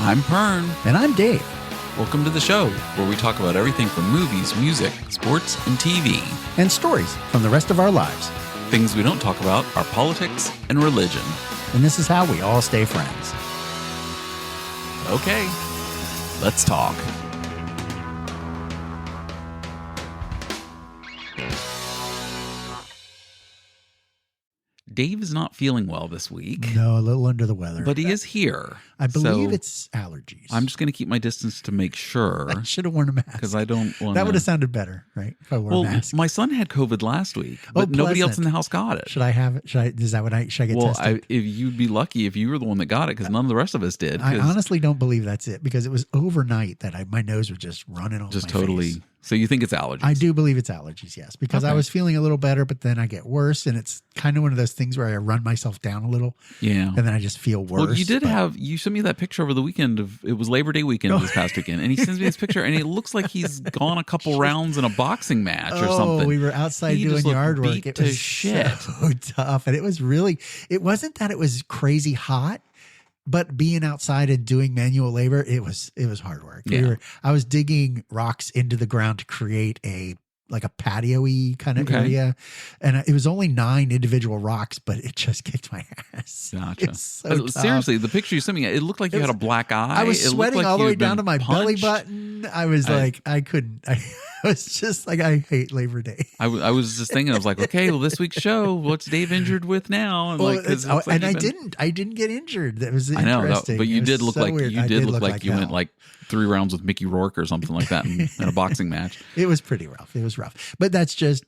I'm Pern. And I'm Dave. Welcome to the show, where we talk about everything from movies, music, sports, and TV. And stories from the rest of our lives. Things we don't talk about are politics and religion. And this is how we all stay friends. Okay, let's talk. Dave is not feeling well this week. No, a little under the weather. But he is here. I believe it's allergies. I'm just going to keep my distance to make sure. I should have worn a mask. Because I don't want That would have sounded better, right? If I wore a mask. My son had COVID last week, but nobody else in the house got it. Should I have it? Should I get tested? If you'd be lucky if you were the one that got it, because none of the rest of us did. I honestly don't believe that's it, because it was overnight that my nose was just running off my face. So you think it's allergies? I do believe it's allergies, yes, because I was feeling a little better, but then I get worse, and it's kind of one of those things where I run myself down a little, and then I just feel worse. Well, you sent me that picture over the weekend it was Labor Day weekend this past weekend, and he sends me this picture, and it looks like he's gone a couple rounds in a boxing match or something. We were outside doing yard work. It was shit. So tough, and it wasn't that it was crazy hot. But being outside and doing manual labor, it was hard work. Yeah. I was digging rocks into the ground to create a patio-y kind of area. And it was only 9 individual rocks, but it just kicked my ass. Gotcha. It's so seriously, the picture you sent me, it looked like you had a black eye. I was sweating all the way down to my belly button. I was I was just like, I hate Labor Day. I was just thinking, I was like, okay, well, this week's show, what's Dave injured with now? And I didn't get injured. That was interesting. But you did look like you went like 3 rounds with Mickey Rourke or something like that in a boxing match. It was pretty rough. It was rough. But that's just,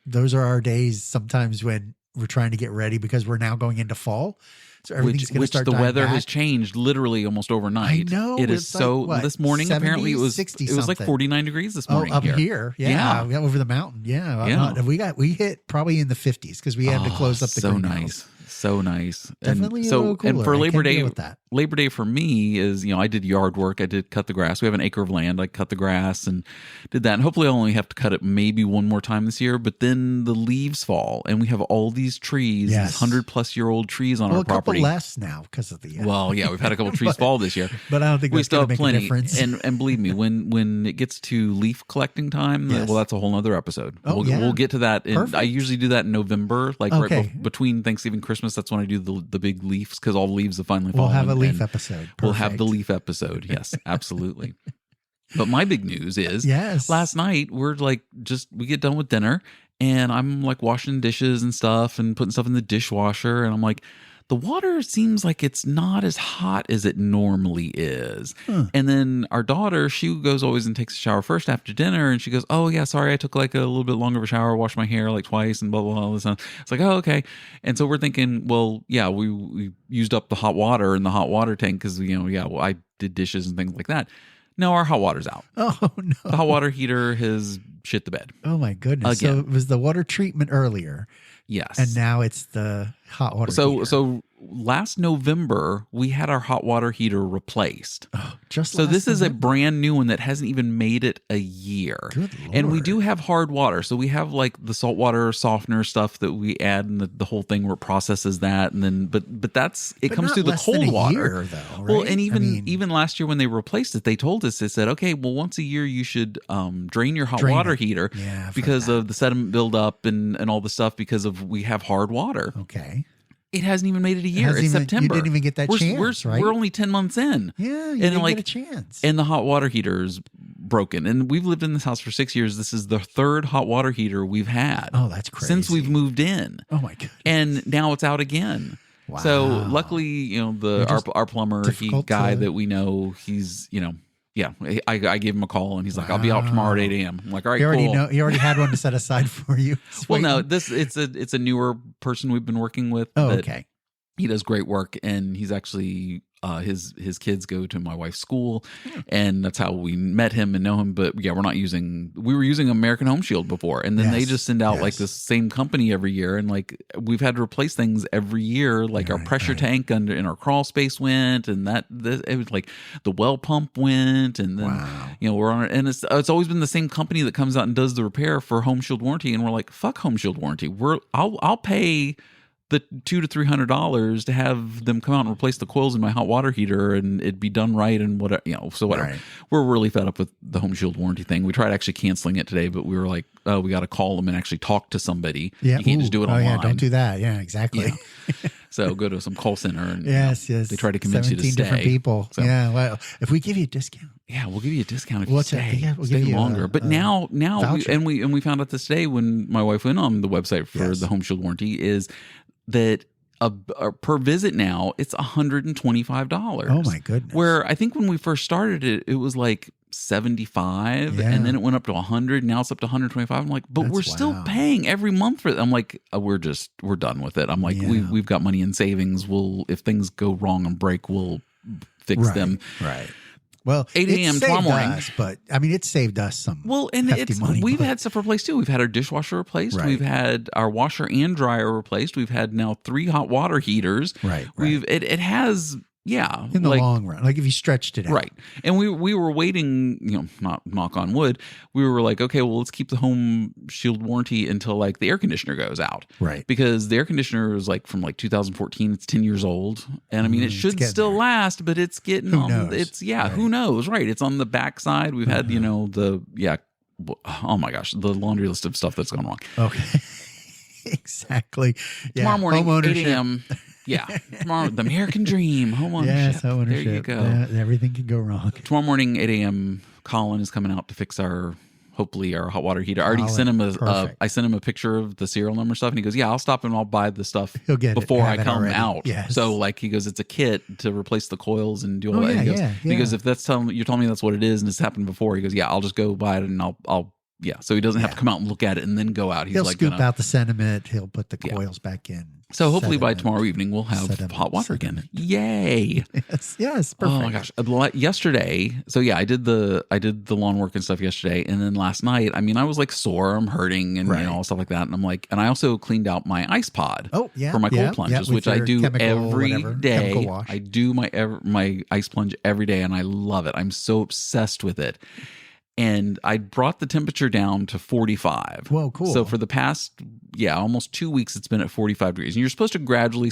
those are our days sometimes when we're trying to get ready, because we're now going into fall. So everything's going to start the dying weather back. has changed literally almost overnight. I know. It is this morning 70s, apparently it was 60 it was like 49 degrees this morning up here. Yeah. Over the mountain. Yeah. We hit probably in the 50s because we had to close up the greenhouse. So nice. Definitely a little cooler. And for Labor Day for me is, I did yard work. I did cut the grass. We have an acre of land. I cut the grass and did that. And hopefully I'll only have to cut it maybe one more time this year. But then the leaves fall and we have all these trees, these 100-plus-year-old trees on our property. A couple less now because of the Well, yeah, we've had a couple trees fall this year. But I don't think we still have plenty. A difference. And believe me, when it gets to leaf collecting time, well, that's a whole other episode. We'll get to that. I usually do that in November, right between Thanksgiving and Christmas. That's when I do the big leaves, because all the leaves have finally fallen. We'll have a leaf episode. We'll have the leaf episode. Yes, absolutely. But my big news is last night we get done with dinner and I'm like washing dishes and stuff and putting stuff in the dishwasher, and I'm like, the water seems like it's not as hot as it normally is. And then our daughter, she goes always and takes a shower first after dinner, and she goes, oh yeah, sorry, I took like a little bit longer of a shower, washed my hair like twice and blah, blah, blah, all this stuff. It's like, oh, okay. And so we're thinking, well, yeah, we used up the hot water in the hot water tank because, I did dishes and things like that. No, our hot water's out. Oh, no. The hot water heater has shit the bed. Oh, my goodness. Again. So it was the water treatment earlier. Yes. And now it's the hot water heater. So last November, we had our hot water heater replaced. Oh, this is a brand new one that hasn't even made it a year. Good Lord. And we do have hard water. So we have like the saltwater softener stuff that we add, and the whole thing where it processes that. And then, but comes through the cold water. Year, though, right? Well, and even last year when they replaced it, they told us, they said, okay, well, once a year you should drain your hot water heater because of the sediment buildup and all the stuff, because of we have hard water. Okay. It hasn't even made it a year. It's September. You didn't even get that chance, right? We're only 10 months in. Yeah, you didn't get a chance. And the hot water heater is broken. And we've lived in this house for 6 years. This is the 3rd hot water heater we've had. Oh, that's crazy. Since we've moved in. Oh, my goodness. And now it's out again. Wow. So luckily, our plumber, guy that we know, he's, I gave him a call and he's like, I'll be out tomorrow at 8 a.m. I'm like, all right, cool. You already had one to set aside for you. Well, no, it's a newer person we've been working with. Oh, okay. He does great work, and he's actually his kids go to my wife's school, and that's how we met him and know him. But yeah, we were using American Home Shield before, and then they just send out like this same company every year, and like we've had to replace things every year. Like our pressure tank in our crawl space went, and it was like the well pump went, and then we're on it, and it's always been the same company that comes out and does the repair for Home Shield warranty, and we're like, fuck Home Shield warranty. I'll pay the $200 to $300 to have them come out and replace the coils in my hot water heater and it'd be done right and whatever, so whatever. Right. We're really fed up with the Home Shield warranty thing. We tried actually canceling it today, but we were like, oh, we got to call them and actually talk to somebody. Yeah. You can't just do it online. Yeah, don't do that. Yeah, exactly. Yeah. So go to some call center and yes. they try to convince you to stay. 17 different people. So, yeah. Well, if we give you a discount. Yeah, we'll give you a discount if you stay. We'll stay give you longer. But now we found out this day when my wife went on the website for the Home Shield warranty is that per visit now it's $125. Oh my goodness! Where I think when we first started it was like 75, and then it went up to 100. Now it's up to 125. I'm like, but we're still paying every month for it. I'm like, we're done with it. I'm like, we've got money in savings. If things go wrong and break, we'll fix them. Right. Well, 8 a.m. tomorrow morning. But I mean, it saved us some. Well, and we've had stuff replaced too. We've had our dishwasher replaced. Right. We've had our washer and dryer replaced. We've had now 3 hot water heaters. Right. It has. Yeah. In the long run, like if you stretched it out. Right. And we were waiting, not knock on wood. We were like, okay, well, let's keep the Home Shield warranty until like the air conditioner goes out. Right. Because the air conditioner is like from like 2014. It's 10 years old. And I mean, it should still last, but it's getting who knows? Who knows? Right. It's on the backside. We've had, oh my gosh, the laundry list of stuff that's gone wrong. Okay. Exactly. Tomorrow morning, 8 a.m. Yeah. Tomorrow, the American dream, home ownership. Yes, home ownership. There you go. Everything can go wrong. Tomorrow morning, 8 a.m., Colin is coming out to fix hopefully our hot water heater. I already sent him I sent him a picture of the serial number stuff, and he goes, yeah, I'll stop and I'll buy the stuff before I come out. Yes. So like he goes, it's a kit to replace the coils and do all that. He goes, if you're telling me that's what it is and it's happened before, he goes, yeah, I'll just go buy it and I'll so he doesn't have to come out and look at it and then go out. He'll scoop out the sediment. He'll put the coils back in. So hopefully by tomorrow evening we'll have hot water again. Yay! Yes, perfect. Oh my gosh! Yesterday, I did the lawn work and stuff yesterday, and then last night, I mean, I was like sore, I'm hurting, and all stuff like that, and I'm like, and I also cleaned out my ice pod. For my cold plunges, which I do every day. I do my ice plunge every day, and I love it. I'm so obsessed with it. And I brought the temperature down to 45. Whoa, cool. So for the past, almost 2 weeks, it's been at 45 degrees. And you're supposed to gradually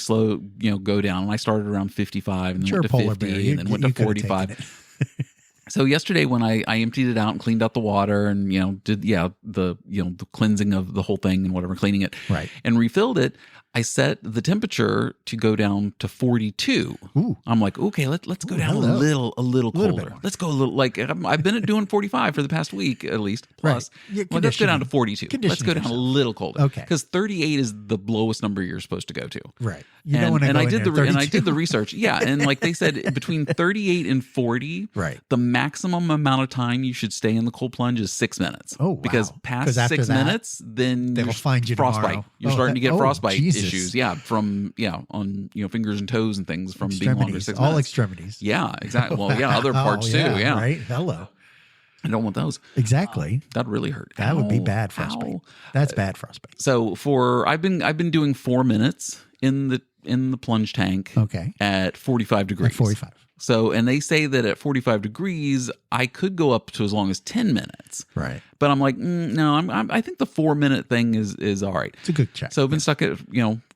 go down. And I started around 55 and then went to 50 and then went to 45. So yesterday when I emptied it out and cleaned out the water and, did, the cleansing of the whole thing and whatever, cleaning it and refilled it, I set the temperature to go down to 42. Ooh. I'm like, okay, let's go down a little colder. Let's go a little, like I've been doing 45 for the past week at least. Plus, let's go down to 42. Let's go down a little colder. Okay. Because 38 is the lowest number you're supposed to go to. Right. I did the research. Yeah, and like they said, between 38 and 40, the maximum amount of time you should stay in the cold plunge is 6 minutes. Oh, wow. Because past 6 minutes, then they'll find you frostbite. Tomorrow. You're starting to get frostbite Jesus. issues. Yeah, from on fingers and toes and things from being longer 6 minutes. All extremities. Yeah, exactly. Well, other parts too. Yeah, right. Hello. I don't want those. Exactly. That'd really hurt. That would be bad frostbite. That's bad frostbite. So I've been doing 4 minutes in the plunge tank. Okay. At 45 degrees. At 45. So, and they say that at 45 degrees, I could go up to as long as 10 minutes. Right. But I'm like, no, I think the 4 minute thing is all right. It's a good check. So I've been stuck at,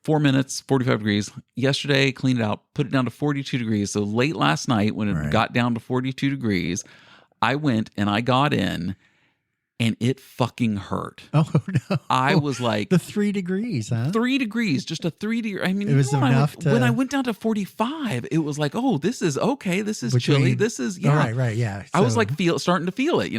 4 minutes, 45 degrees. Yesterday, cleaned it out, put it down to 42 degrees. So late last night, when it got down to 42 degrees, I went and I got in and it fucking hurt. Oh, no. I was like... The 3 degrees, huh? 3 degrees, just a 3 degree. I mean, it was enough when I went down to 45, it was like, oh, this is okay. This is chilly. This is, Right, yeah. I was like starting to feel it,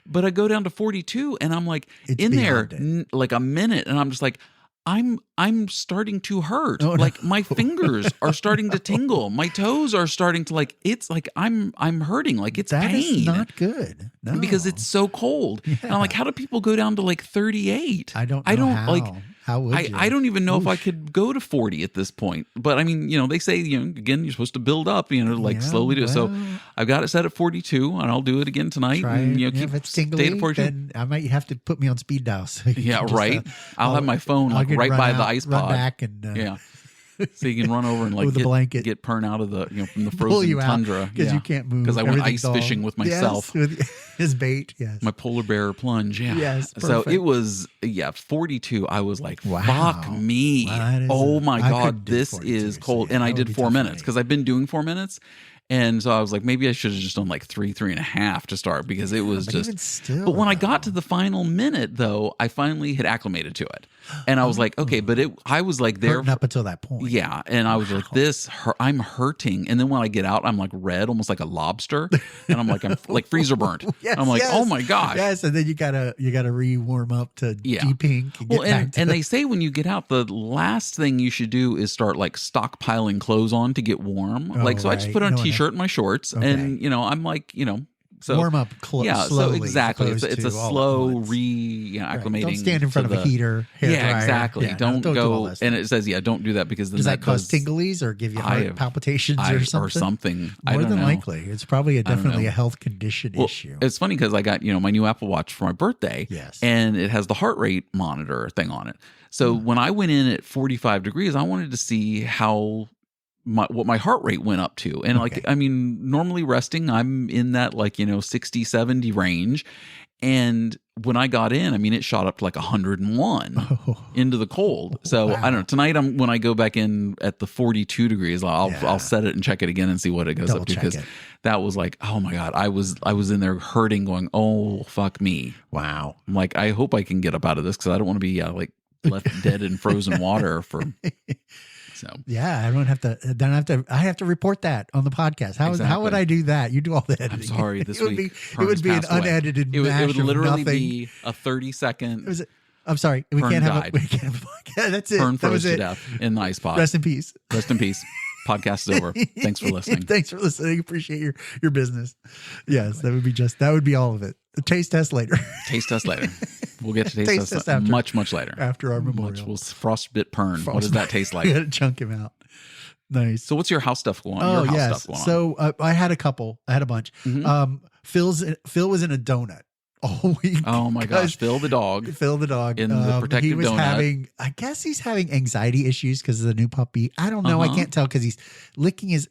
But I go down to 42 and I'm like in there like a minute and I'm just like, I'm starting to hurt. Oh, no. Like my fingers are starting to tingle. My toes are starting to it's like I'm hurting. Like it's that pain. Is not good. No. Because it's so cold. Yeah. And I'm like, how do people go down to like 38? I don't how. How would you? I don't even know if I could go to 40 at this point. But I mean, they say, again, you're supposed to build up, slowly do it. So I've got it set at 42 and I'll do it again tonight. And, if it's tingly, then I might have to put me on speed dial. So right. I'll have my phone right by the ice pod. Run back and So you can run over and like with a blanket, get Pern out of the from the frozen tundra because you can't move. Because I went ice fishing with myself. Yes, with his bait. Yes, my polar bear plunge. Yeah. Yes. Perfect. So it was 42. I was like, wow. Fuck me. Oh my God, this is cold. So, and I did 4 minutes because I've been doing 4 minutes. And so I was like, maybe I should have just done like 3.5 to start because it was just. Even still, but when I got to the final minute, though, I finally had acclimated to it, and I was like, okay, but I was like there up until that point. Yeah, and I was like, I'm hurting, and then when I get out, I'm like red, almost like a lobster, and I'm like freezer burnt. Yes, I'm like, oh my gosh. Yes, and then you gotta re-warm up to de-pink. And they say when you get out, the last thing you should do is start like stockpiling clothes on to get warm. I just put on a t-shirt and my shorts, and I'm like, so warm up slowly. So exactly, it's a slow acclimating. Don't stand in front of a heater. Yeah, exactly. Yeah, don't go. And it says, don't do that because then does that cause tinglies or give you heart palpitations or something? More than likely, it's probably definitely a health condition issue. It's funny because I got my new Apple Watch for my birthday. Yes, and it has the heart rate monitor thing on it. So when I went in at 45 degrees, I wanted to see what my heart rate went up to. And normally resting, I'm in that 60, 70 range. And when I got in, it shot up to like 101 into the cold. So wow. I don't know. Tonight, when I go back in at the 42 degrees, I'll set it and check it again and see what it goes up to, because that was like, oh my God, I was in there hurting, going, oh fuck me. Wow. I'm like, I hope I can get up out of this because I don't want to be left dead in frozen water for. So yeah, I don't have to. Then I have to report that on the podcast. How would I do that? You do all the editing. I'm sorry. This week it would be an unedited. It would literally be a 30-second. I'm sorry. We can't have a podcast. That's it. Pern froze to death in the ice pod. Rest in peace. Rest in peace. Podcast is over. Thanks for listening. Thanks for listening. Appreciate your business. Yes, that would be all of it. The taste test later. Taste test later. We'll get to taste test after, much later. After our memorial. We'll frostbit Pern. What does that taste like? We gotta chunk him out. Nice. So what's your house stuff going on? Oh, yes. So I had a couple. I had a bunch. Mm-hmm. Phil was in a donut all week. Oh my gosh. Phil the dog in the protective donut. I guess he's having anxiety issues because of the new puppy. I don't know. I can't tell because he's licking his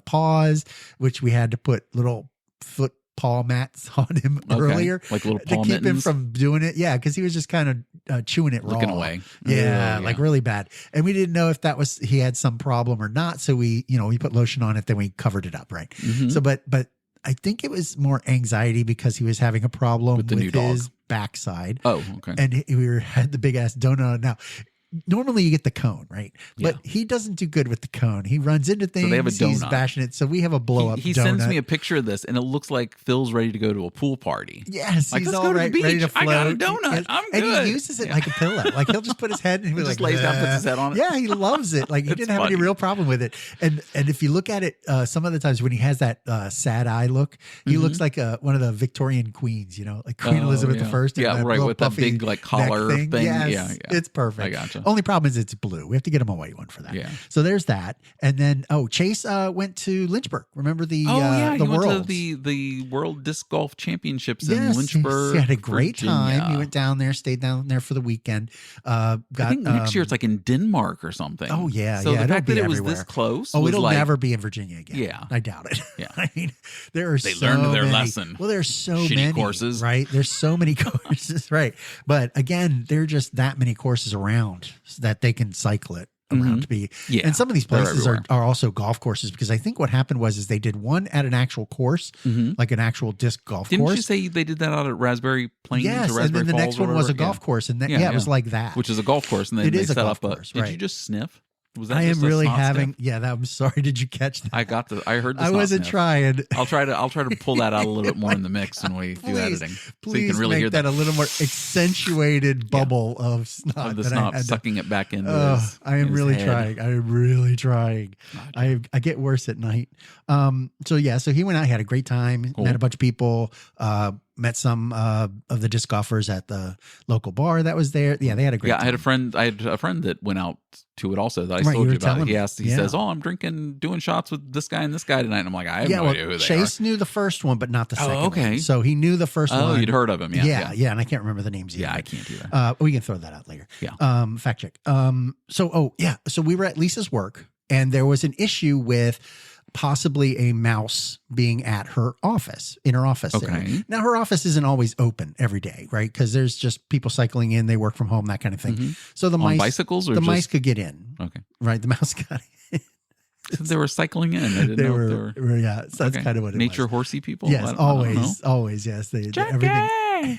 paws, which we had to put little foot paw mats on him earlier, like little paw to keep mittens. him from doing it. Yeah, because he was just kind of chewing it looking raw. away. Yeah, like really bad. And we didn't know if he had some problem or not. So we put lotion on it, then we covered it up, right? Mm-hmm. So, but I think it was more anxiety because he was having a problem with his backside. Oh, okay. And had the big ass donut. Now, normally you get the cone, right? But he doesn't do good with the cone. He runs into things. So they have a donut. He's bashing it. So we have a blow up. He sends me a picture of this, and it looks like Phil's ready to go to a pool party. Yes, like, he's let's all go to the beach. ready to float. I got a donut. I'm good. And he uses it like a pillow. Like he'll just put his head and he'll just lays down, puts his head on it. Yeah, he loves it. Like he didn't have any real problem with it. And if you look at it, some of the times when he has that sad eye look, he looks like one of the Victorian queens. Like Queen Elizabeth I. Yeah, right, with that big like collar thing. Yes, yeah, it's perfect. I gotcha. Only problem is it's blue. We have to get him a white one for that. Yeah. So there's that. And then Chase went to Lynchburg. Remember the he went to the World Disc Golf Championships in Lynchburg. He had a great Virginia. time. He went down there, stayed down there for the weekend. I think next year it's like in Denmark or something. Oh yeah. So the fact that it was this close. It'll never be in Virginia again. Yeah. I doubt it. Yeah. I mean, they learned their lesson. Well, there's so shitty many courses, right? There's so many courses, right? But again, there are just that many courses around that they can cycle it around to be. Yeah. And some of these places are also golf courses, because I think what happened was they did one at an actual course, like an actual disc golf course. Didn't you say they did that out at Raspberry Plains? Yes, or Raspberry and then the Falls next one was a golf course, and it was like that, which is a golf course, and then they set up a. Did you just sniff? Was that I am really having. Yeah, I'm sorry. Did you catch that? I heard. I wasn't trying. I'll try to pull that out a little bit more in the mix when we do editing, so you can really make hear that a little more accentuated bubble of snot. Of the snot sucking it back into. I am really trying. I am really trying. I get worse at night. So he went out. He had a great time. Cool. Met a bunch of people. met some of the disc golfers at the local bar that was there. Yeah, they had a great time. I had a friend that went out to it also that I told you about. He says, "Oh, I'm doing shots with this guy and this guy tonight." And I'm like, I have no idea who they Chase are. knew the first one, but not the second. Okay. One. So he knew the first one. Oh, you'd heard of him. Yeah. And I can't remember the names either. Yeah, I can't either. We can throw that out later. Yeah. Fact check. So we were at Lisa's work, and there was an issue with possibly a mouse being at her office, in her office. Okay. Area. Now, her office isn't always open every day, right? Because there's just people cycling in, they work from home, that kind of thing. Mm-hmm. So the bicycles, or mice could get in. Okay. Right. The mouse got in. So they were cycling in. I didn't know if they were. Yeah. So that's kind of what it Nature was. Horsey people? Yes. Always. Yes. Everything.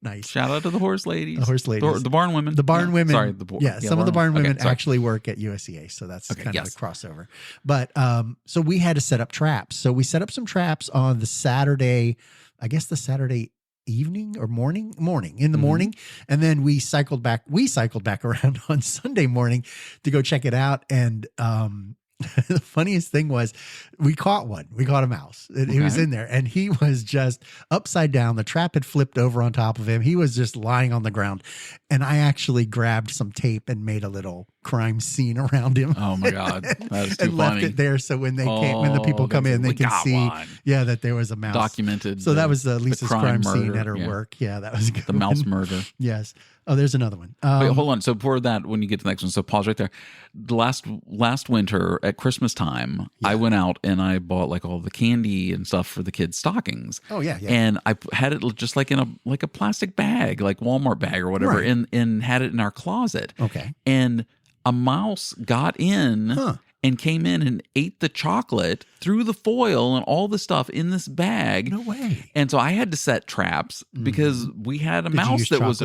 Nice. Shout out to the horse ladies. The horse ladies. The barn women. The barn women. Sorry. Some of the barn women actually work at USCA. So that's kind of a crossover. But so we had to set up traps. So we set up some traps on the Saturday, I guess the Saturday evening or morning in the morning. And then we cycled back around on Sunday morning to go check it out. And the funniest thing was we caught a mouse. He was in there and he was just upside down. The trap had flipped over on top of him. He was just lying on the ground. And I actually grabbed some tape and made a little crime scene around him. Oh my God. That is too and funny. left it there. So when when the people come in, they can see, that there was a mouse. Documented. So that was Lisa's crime scene at her work. Yeah, that was a good The mouse murder. Yes. Oh, there's another one. Wait, hold on. So before that, when you get to the next one, so pause right there. The last winter at Christmas time, I went out and I bought like all the candy and stuff for the kids' stockings. Oh yeah. And I had it just like in a plastic bag, like Walmart bag or whatever, and had it in our closet. Okay. And a mouse got in and came in and ate the chocolate through the foil and all the stuff in this bag. No way. And so I had to set traps because we had a mouse that was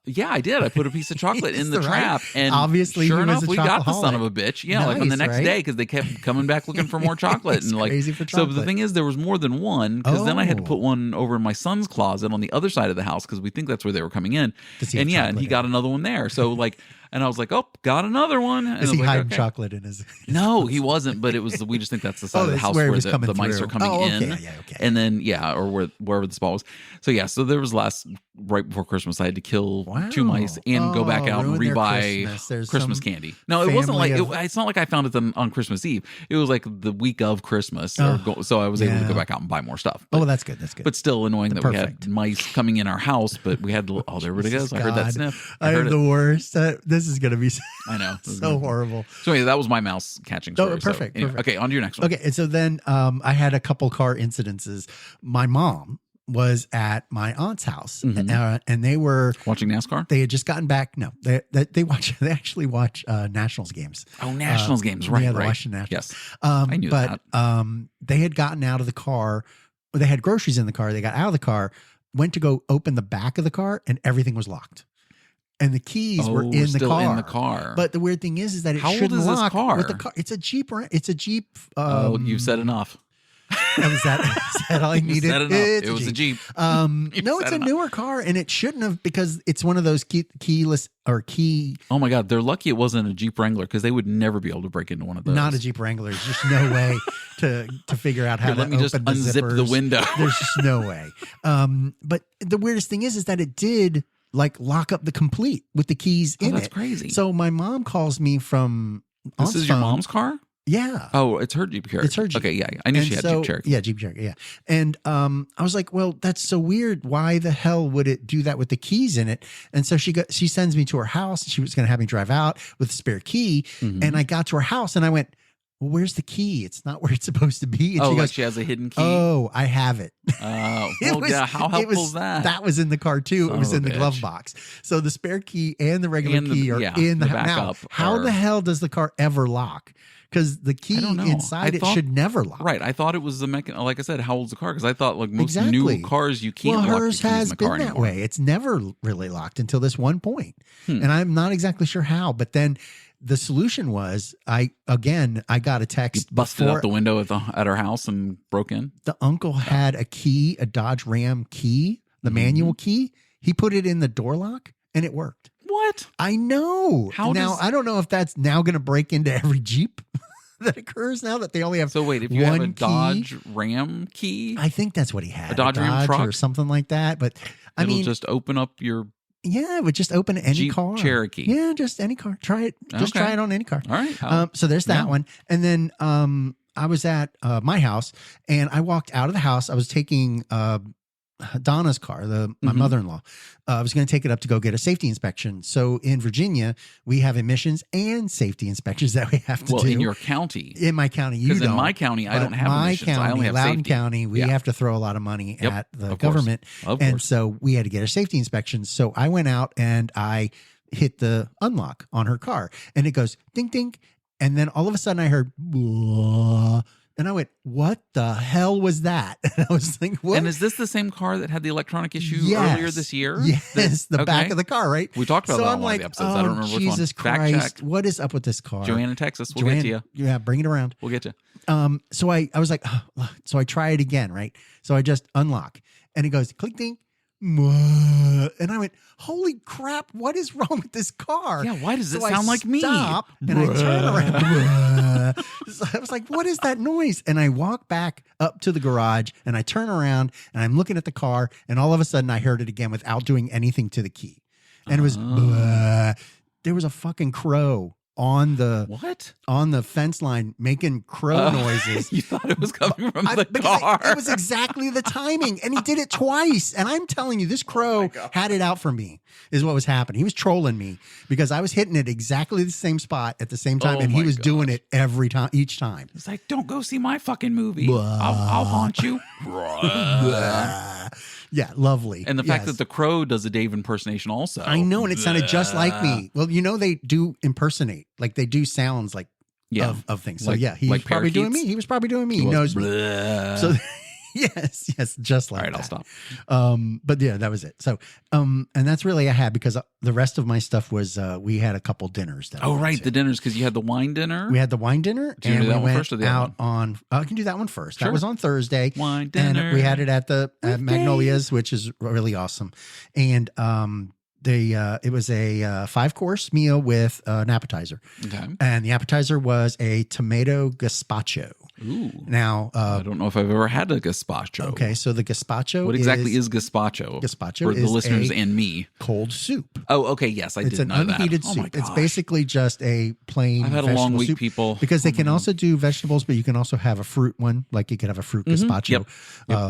yeah, I did. I put a piece of chocolate in the trap, and obviously, sure enough, we got the son of a bitch. Yeah, like on the next day because they kept coming back looking for more chocolate, and like crazy for chocolate. So the thing is, there was more than one because then I had to put one over in my son's closet on the other side of the house because we think that's where they were coming in, and and he got another one there. So like. And I was like, oh, got another one. And is he hiding chocolate in his No, he wasn't. But it was, we just think that's the side of the house where the mice are coming in. And then, or wherever the spot was. So there was right before Christmas, I had to kill 2 mice and go back out and rebuy Christmas candy. No, it wasn't like, it's not like I found it on Christmas Eve. It was like the week of Christmas. So I was able to go back out and buy more stuff. But, that's good. That's good. But still annoying that we had mice coming in our house, but we had to, there it goes. I heard that sniff. I am the worst. This is going to be I know. so horrible. So anyway, that was my mouse catching story. Perfect. Okay, on to your next one. Okay, and so then I had a couple car incidences. My mom was at my aunt's house, and they were watching NASCAR. They had just gotten back. No, they actually watch Nationals games. Oh, Nationals games, right? Yeah, they watch the Nationals. Yes, I knew that. They had gotten out of the car. They had groceries in the car. They got out of the car, went to go open the back of the car, and everything was locked. And the keys were in the car. But the weird thing is that it shouldn't lock. How old is this car? With the car. It's a Jeep. It's a Jeep. You've said enough. Is that all I needed? It was a Jeep. No, it's a newer car, and it shouldn't have because it's one of those keyless or key. Oh my God, they're lucky it wasn't a Jeep Wrangler because they would never be able to break into one of those. Not a Jeep Wrangler. There's just no way to figure out how to open just unzip the window. There's just no way. But the weirdest thing is that it did. Like lock up the complete with the keys in it. That's crazy. So my mom calls me from This is your mom's car? Yeah. Oh, it's her Jeep Cherokee. It's her Jeep. Okay, yeah. I knew she had Jeep Cherokee. Yeah, Jeep Cherokee, yeah. And I was like, well, that's so weird. Why the hell would it do that with the keys in it? And so she sends me to her house. She was going to have me drive out with a spare key. And I got to her house and I went, well, where's the key? It's not where it's supposed to be. And she goes, she has a hidden key? Oh, I have it. Oh, how helpful is that? That was in the car too. It was in the glove box. So the spare key and the regular key are in the now. How the hell does the car ever lock? Because the key inside it should never lock. Right. I thought it was the mechanism. Like I said, how old's the car? Because I thought like most new cars, you can't lock the keys in the car anymore. Hers has been that way. It's never really locked until this one point. And I'm not exactly sure how. But then the solution was, I got a text. You busted out the window at our house and broke in? The uncle had a key, a Dodge Ram key, the manual key. He put it in the door lock and it worked. What? I know. I don't know if that's now going to break into every Jeep. that occurs now that they only have So wait, if you have a Dodge Ram key? I think that's what he had. A Dodge Ram truck? Or something like that. But I mean, just open up your... Yeah, it would just open any Jeep car. Cherokee. Yeah, just any car. Try it. Just try it on any car. All right. So there's that one. And then I was at my house and I walked out of the house. I was taking Donna's car, my mother-in-law. I was going to take it up to go get a safety inspection. So in Virginia, we have emissions and safety inspections that we have to do. Well, in your county. In my county, you don't. Because in my county, I don't have emissions. County, I only have Loudoun safety. County, we have to throw a lot of money at the government. Of and course. so we had to get a safety inspection. So I went out and I hit the unlock on her car and it goes ding, ding. And then all of a sudden I heard, "Whoa." And I went, what the hell was that? And I was like, what? And is this the same car that had the electronic issue earlier this year? Yes, the back of the car, right? We talked about that on one like, of the episodes. I don't remember which one. Jesus Christ, what is up with this car? Joanna, Texas, we'll get to you. Yeah, bring it around. We'll get you. So I was like, so I try it again, right? So I just unlock and it goes click, ding. And I went, holy crap, what is wrong with this car? Yeah, why does it sound like me? Stop, and I turn around. So I was like, what is that noise? And I walk back up to the garage and I turn around and I'm looking at the car and all of a sudden I heard it again without doing anything to the key. And it was, there was a fucking crow on the fence line making crow noises. You thought it was coming from the car. It was exactly the timing. And he did it twice. And I'm telling you, this crow had it out for me, is what was happening. He was trolling me because I was hitting it exactly the same spot at the same time. And he was doing it every time, each time. It's like, don't go see my fucking movie. I'll haunt you. Yeah, lovely. And the fact that the crow does a Dave impersonation also. I know, and it sounded just like me. Well, they do impersonate. Like they do sounds like of things. So he was probably doing me. He was probably doing me. He knows me. So yes, just like that. All right, I'll stop. But yeah, that was it. So and that's really I had because the rest of my stuff was we had a couple dinners. The dinners, because you had the wine dinner. We had the wine dinner, and we went out on. I can do that one first. Sure. That was on Thursday. Wine dinner. And we had it at the Magnolia's, which is really awesome. And it was a 5-course meal with an appetizer. Okay. And the appetizer was a tomato gazpacho. Ooh. Now, I don't know if I've ever had a gazpacho. Okay, so the gazpacho. What exactly is gazpacho? Gazpacho for the listeners and me. Cold soup. Oh, okay. Yes, I did know that. It's an unheated soup. It's basically just a plain. I've had a long week, soup people. Because they can also do vegetables, but you can also have a fruit one. Like you could have a fruit gazpacho,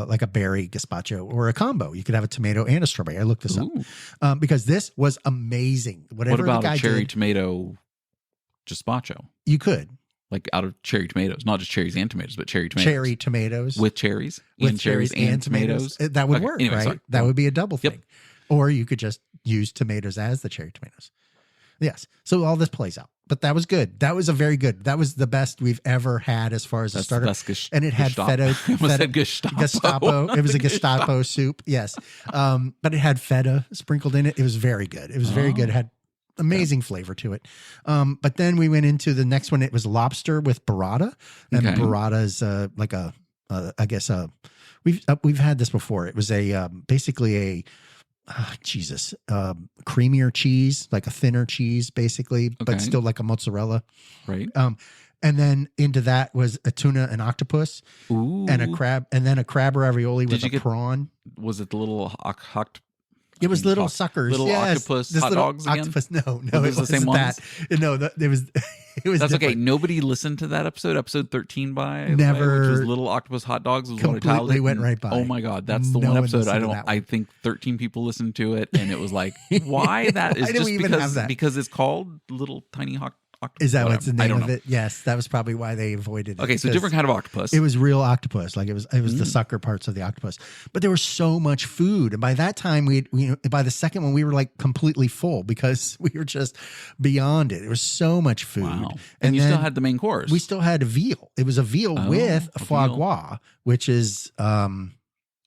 like a berry gazpacho, or a combo. You could have a tomato and a strawberry. I looked this up because this was amazing. What about a cherry tomato gazpacho? You could. Like out of cherry tomatoes, not just cherries and tomatoes, but cherry tomatoes. Cherry tomatoes. With cherries? With cherries and tomatoes. That would work, anyway, right? Sorry. That would be a double thing. Yep. Or you could just use tomatoes as the cherry tomatoes. Yes. So all this plays out. But that was good. That was that was the best we've ever had as far as a starter. And it had feta. Gestapo. It was a Gestapo soup. Yes. But it had feta sprinkled in it. It was very good. It was very good. It had amazing flavor to it. But then we went into the next one. It was lobster with burrata, and burrata is like I guess we've had this before. It was basically a creamier cheese, like a thinner cheese, basically, but still like a mozzarella. Right. And then into that was a tuna and octopus. Ooh. And a crab, and then a crab ravioli with a prawn. Was it the little It was little suckers, little octopus hot dogs octopus. Again? No, it was the same ones. No, it was. It was. That's different. okay. Nobody listened to that episode 13 Never. which was little octopus hot dogs. Was what I titled it. Went right by. Oh my god, that's the one episode. I think 13 people listened to it, and it was like, why that is just because it's called Little Tiny Hot. Octopus, is that what's the name of it? Yes, that was probably why they avoided it. Okay, so different kind of octopus. It was real octopus, like it was the sucker parts of the octopus. But there was so much food, and by that time by the second one we were like completely full because we were just beyond it. There was so much food. Wow. And you still had the main course. We still had a veal. It was a veal with a foie gras, which is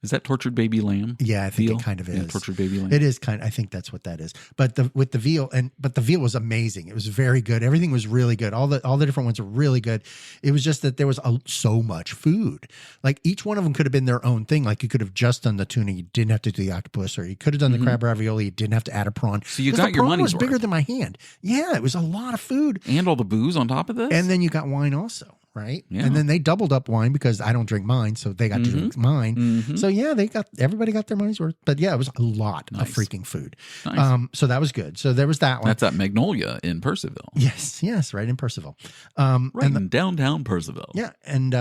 Is that tortured baby lamb? Yeah, I think veal? It kind of is. Yeah, tortured baby lamb. It is I think that's what that is. But the veal but the veal was amazing. It was very good. Everything was really good. All the different ones were really good. It was just that there was so much food. Like each one of them could have been their own thing. Like you could have just done the tuna, you didn't have to do the octopus, or you could have done the crab ravioli, you didn't have to add a prawn. So you got your money's worth. The prawn was bigger than my hand. Yeah, it was a lot of food. And all the booze on top of this? And then you got wine also. Right. Yeah. And then they doubled up wine because I don't drink mine. So they got to drink mine. So yeah, everybody got their money's worth. But yeah, it was a lot of freaking food. Nice. So that was good. So there was that one. That's at Magnolia in Percival. Yes. Right in Percival. In downtown Percival. Yeah. And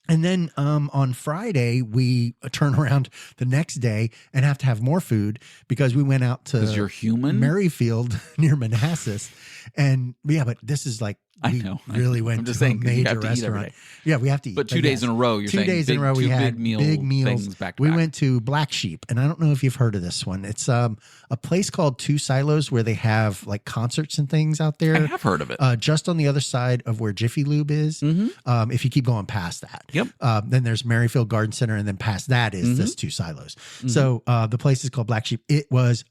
then on Friday, we turn around the next day and have to have more food because we went out to you're human? Merrifield near Manassas. And yeah, but this is like, we really went to a major restaurant. Yeah, we have to eat. But 2 days in a row, you're saying 2 days in a row, we had big meals. Back to we back. went to Black Sheep, and I don't know if you've heard of this one. It's a place called Two Silos where they have like concerts and things out there. I have heard of it. Just on the other side of where Jiffy Lube is. If you keep going past that. Yep. Then there's Merrifield Garden Center, and then past that is this Two Silos. So the place is called Black Sheep. It was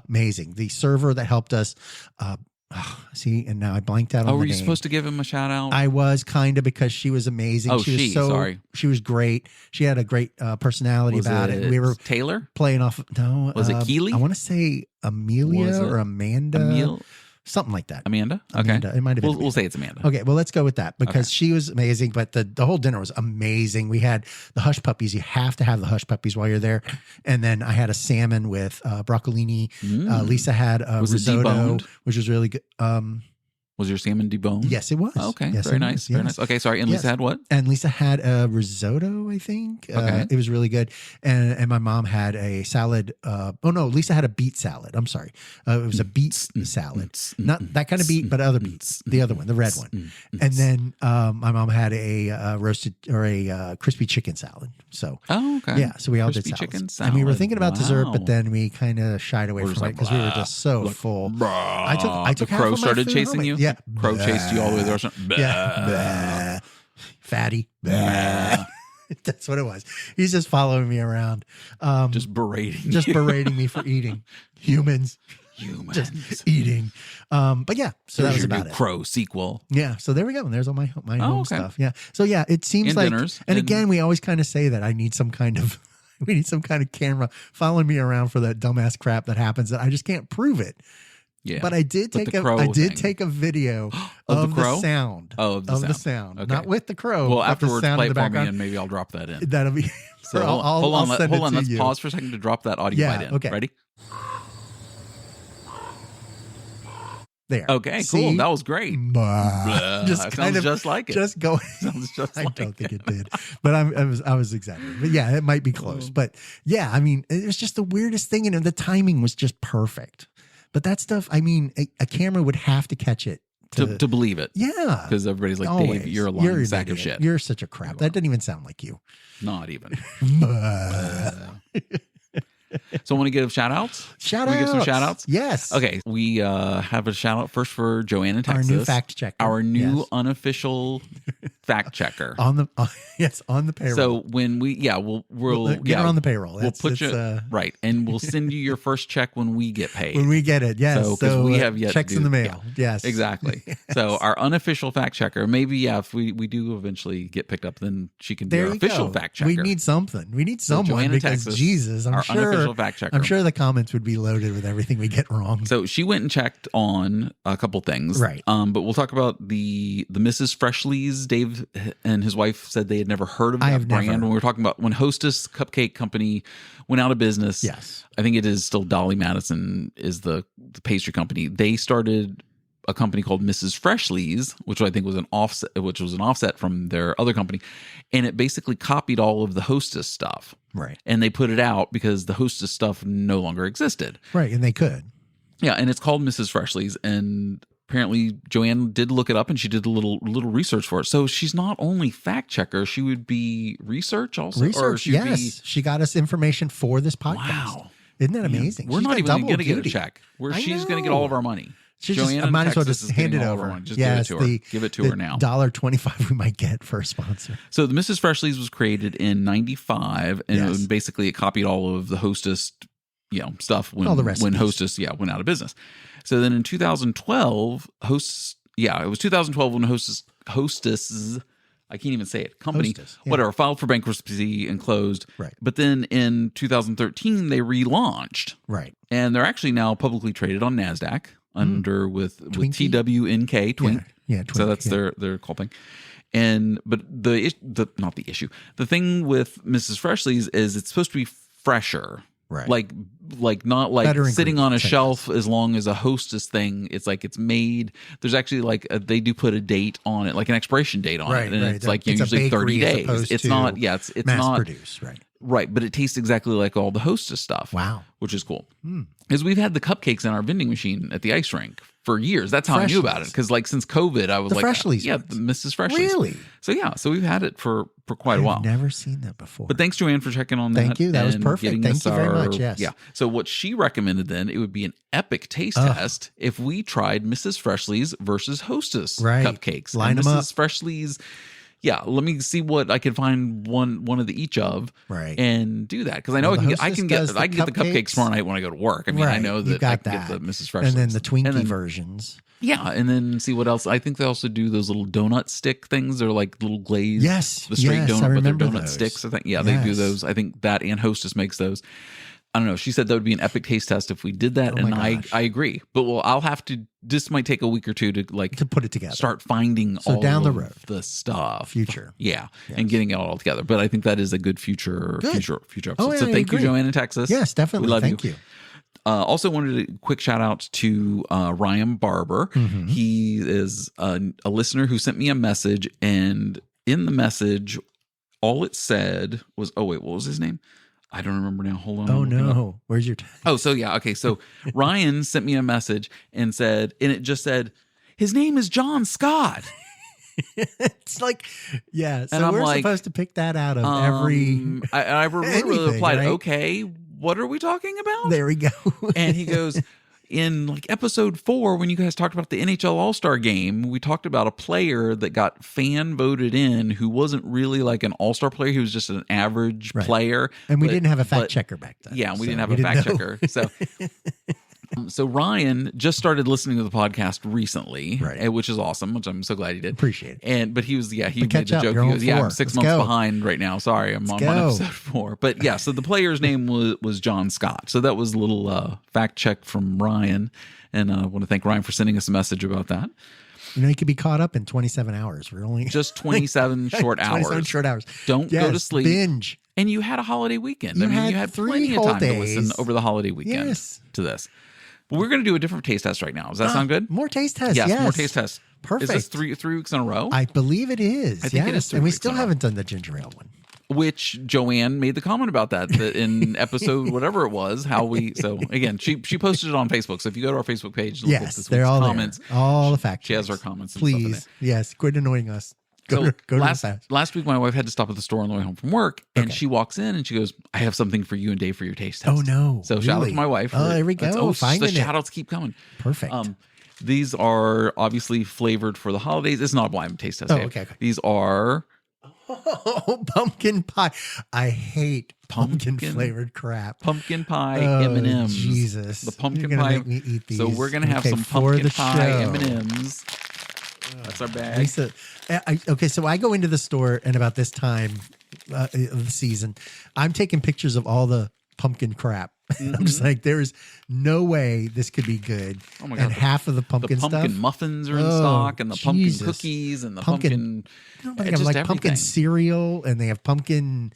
amazing. The server that helped us, see, and now I blanked out on the were you name. supposed to give him a shout out? I was kind of, because she was amazing. Oh, she was great. She had a great personality about it. We were Taylor playing off. No, was it Keely? I want to say Amelia or Amanda. Something like that. Amanda? Okay. Amanda. It might have been. We'll say it's Amanda. Okay. Well, let's go with that because she was amazing. But the whole dinner was amazing. We had the hush puppies. You have to have the hush puppies while you're there. And then I had a salmon with broccolini. Lisa had a risotto, which was really good. Was your salmon deboned? Yes, it was. Okay, yes, very nice. Very nice. Okay, sorry. And Lisa had what? And Lisa had a risotto, I think. Okay. It was really good. And my mom had a salad. Lisa had a beet salad. I'm sorry. It was a beet salad. Not that kind of beet, but other beets. The other one, the red one. And then my mom had a roasted or a crispy chicken salad. So, yeah, so we all did salads. Chicken salad. And we were thinking about dessert, but then we kind of shied away from it because we were just so full. I took the crow started chasing you? Yeah. Crow chased you all the way to the restaurant? Yeah. Fatty. That's what it was. He's just following me around. Just berating berating me for eating. Humans. Just eating. But yeah, so that was about it. Crow sequel. Yeah, so there we go. And there's all my home stuff. Yeah. So yeah, it seems like dinners, and again, we always kind of say that I need some kind of camera following me around for that dumbass crap that happens that I just can't prove it. Yeah, but I did take a video of the sound of the sound, okay. Not with the crow. Well, afterwards, play it for me, and maybe I'll drop that in. That'll be. So hold on. Let's pause for a second to drop that audio bite in. Okay. Ready? There. Okay, cool. That was great. Just kind of just like it. Just going. Sounds just like I don't think it did, but I was exaggerating. But yeah, it might be close. But yeah, I mean, it was just the weirdest thing, and the timing was just perfect. But that stuff, I mean, a camera would have to catch it to believe it. Yeah, because everybody's like, Dave, you're a lying sack of shit. You're such a crap. That didn't even sound like you. Not even. So I want to give shout outs. Shout outs. We give some shout outs? Yes. Okay. We have a shout out first for Joanne in Texas. Our new fact checker. Our new unofficial fact checker. on the payroll. So when we'll get her on the payroll. We'll put you right, and we'll send you your first check when we get paid. When we get it, yes. So because we have yet checks to do, in the mail. Yeah, yes, exactly. Yes. So our unofficial fact checker. Maybe if we do eventually get picked up, then she can be our official fact checker. We need something. We need someone because Texas, Jesus, I'm sure unofficial fact checker. I'm sure the comments would be loaded with everything we get wrong. So she went and checked on a couple things, right? But we'll talk about the Mrs. Freshly's. Dave and his wife said they had never heard of that brand. When we were talking about when Hostess Cupcake Company went out of business. Yes, I think it is still Dolly Madison is the pastry company. They started a company called Mrs. Freshly's, which I think was an offset from their other company, and it basically copied all of the Hostess stuff. Right. And they put it out because the Hostess stuff no longer existed. Right, and they could. Yeah, and it's called Mrs. Freshly's, and apparently Joanne did look it up and she did a little research for it. So she's not only fact checker, she would be research also. Research, yes. She got us information for this podcast. Wow. Isn't that amazing? We're not even going to get a check. She's going to get all of our money. Joanne, I might as well Texas just hand it over. Just give it to her. Give it to her now. $1.25 we might get for a sponsor. So the Mrs. Freshley's was created in 95, and basically it copied all of the Hostess, stuff when Hostess, went out of business. So then in 2012, it was 2012 when Hostess, I can't even say it, company, whatever, filed for bankruptcy and closed. Right. But then in 2013, they relaunched. Right. And they're actually now publicly traded on NASDAQ with TWNK, Twink. Yeah, Twink. So that's their call thing. But the thing with Mrs. Freshly's is it's supposed to be fresher. Right. Like not like better sitting on a shelf as long as a Hostess thing. It's like it's made. There's actually they do put a date on it, like an expiration date on it, and it's like usually 30 days. It's not. Yeah, it's mass not produced. Right. Right, but it tastes exactly like all the Hostess stuff. Wow. Which is cool. Because we've had the cupcakes in our vending machine at the ice rink for years. That's how I knew about it. Because since COVID, I was the Freshly's the Mrs. Freshly's. Really? So we've had it for quite a while. I've never seen that before. But thanks, Joanne, for checking on that. Thank you. That was perfect. Thank you very much. Yes. Yeah. So what she recommended then, it would be an epic taste test if we tried Mrs. Freshly's versus Hostess cupcakes. Line them up. Mrs. Freshly's. Yeah, let me see what I can find one of the each of, and do that because I know I can get the cupcakes tomorrow night when I go to work. I mean, I know that I can get the Mrs. Freshly's and then the Twinkie versions. Yeah, and then see what else. I think they also do those little donut stick things. They're like little glazed, the straight donut, but they're donut sticks. I think they do those. I think that and Hostess makes those. I don't know. She said that would be an epic taste test if we did that, and I agree. But I'll have to. This might take a week or two to put it together. Start finding all down the road the stuff, future, and getting it all together. But I think that is a good future episode. So thank you, Joanne in Texas. Yes, definitely. We love thank you. Also wanted a quick shout out to Ryan Barber. Mm-hmm. He is a listener who sent me a message, and in the message, all it said was, what was his name? I don't remember now. Hold on. Oh, no. Where's your Okay. So Ryan sent me a message and it just said, his name is John Scott. It's like, yeah. So and we're supposed to pick that out of every. I replied, okay, what are we talking about? There we go. And he goes, in episode 4, when you guys talked about the NHL All-Star game, we talked about a player that got fan voted in who wasn't really like an all-star player. He was just an average player. And we didn't have a fact checker back then. Yeah, we didn't have a fact checker. So Ryan just started listening to the podcast recently, which is awesome, which I'm so glad he did. Appreciate it. But he was, he made the joke. He goes, I'm 6 months behind right now. Sorry, I'm on episode 4. But yeah, so the player's name was John Scott. So that was a little fact check from Ryan. And I want to thank Ryan for sending us a message about that. You could be caught up in 27 hours. We're only just 27 short hours. 27 short hours. Don't go to sleep. Binge. And you had a holiday weekend. You had plenty of time to listen over the holiday weekend to this. But we're going to do a different taste test right now. Does that sound good? More taste tests. Yes, more taste tests. Perfect. Is this three weeks in a row? I believe it is. I think it is 3 weeks. And we still haven't done the ginger ale one. Which Joanne made the comment about that in episode whatever it was. So again, she posted it on Facebook. So if you go to our Facebook page, look at they're all comments. There. All the facts. She has her comments. Please, yes, quit annoying us. Go last week, my wife had to stop at the store on the way home from work, and she walks in and she goes, "I have something for you and Dave for your taste test." Oh no! So shout out to my wife. There we go. The shout outs keep coming. Perfect. These are obviously flavored for the holidays. It's not a blind taste test. Okay. These are pumpkin pie. I hate pumpkin flavored crap. Pumpkin pie M&Ms. Jesus, the pumpkin pie. Make me eat these. So we're gonna have some pumpkin pie M&Ms. That's our bag. Lisa, so I go into the store, and about this time of the season, I'm taking pictures of all the pumpkin crap. Mm-hmm. I'm just like, there is no way this could be good. Oh my God. And half of the pumpkin muffins are in stock, and the pumpkin cookies, and the pumpkin they have like pumpkin cereal, and they have pumpkin.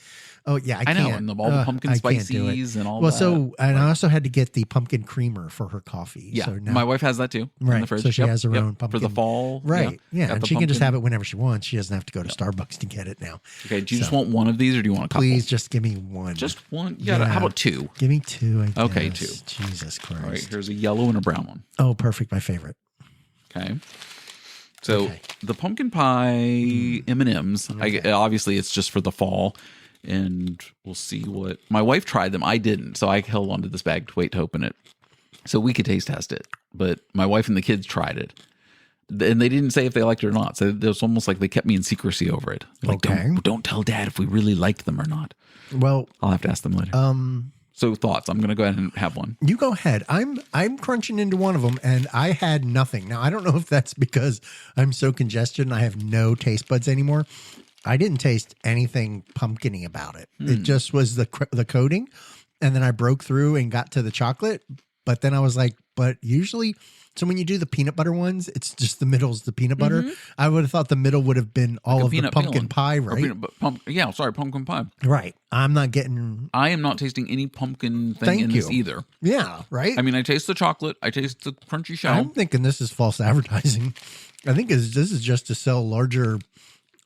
Oh yeah, I can't. Know, and all the pumpkin spices and all that. Well, so and I also had to get the pumpkin creamer for her coffee. Yeah, so now, my wife has that too. Right, in the fridge. So she has her own pumpkin for the fall. Right, yeah, and she can just have it whenever she wants. She doesn't have to go to Starbucks to get it now. Okay, do you just want one of these, or do you want a couple? Please, just give me one. Just one. Yeah. How about 2? Give me 2. I guess. Okay, 2. Jesus Christ. All right, here's a yellow and a brown one. Oh, perfect. My favorite. Okay. So the pumpkin pie M&Ms. Obviously, it's just for the fall. And we'll see my wife tried them. I didn't. So I held onto this bag to wait to open it so we could taste test it. but my wife and the kids tried it. And they didn't say if they liked it or not. So it was almost like they kept me in secrecy over it. Like, okay. Don't tell Dad if we really liked them or not. Well, I'll have to ask them later. So thoughts. I'm going to go ahead and have one. You go ahead. I'm crunching into one of them, and I had nothing. Now, I don't know if that's because I'm so congested and I have no taste buds anymore. I didn't taste anything pumpkin-y about it. It just was the coating, and then I broke through and got to the chocolate. But then I was like, but usually... So when you do the peanut butter ones, it's just the middle's the peanut butter. Mm-hmm. I would have thought the middle would have been all like of the pumpkin pie, right? Pumpkin pie. Right. I am not tasting any pumpkin thing in this either. Yeah, right? I mean, I taste the chocolate. I taste the crunchy shell. I'm thinking this is false advertising. I think this is just to sell larger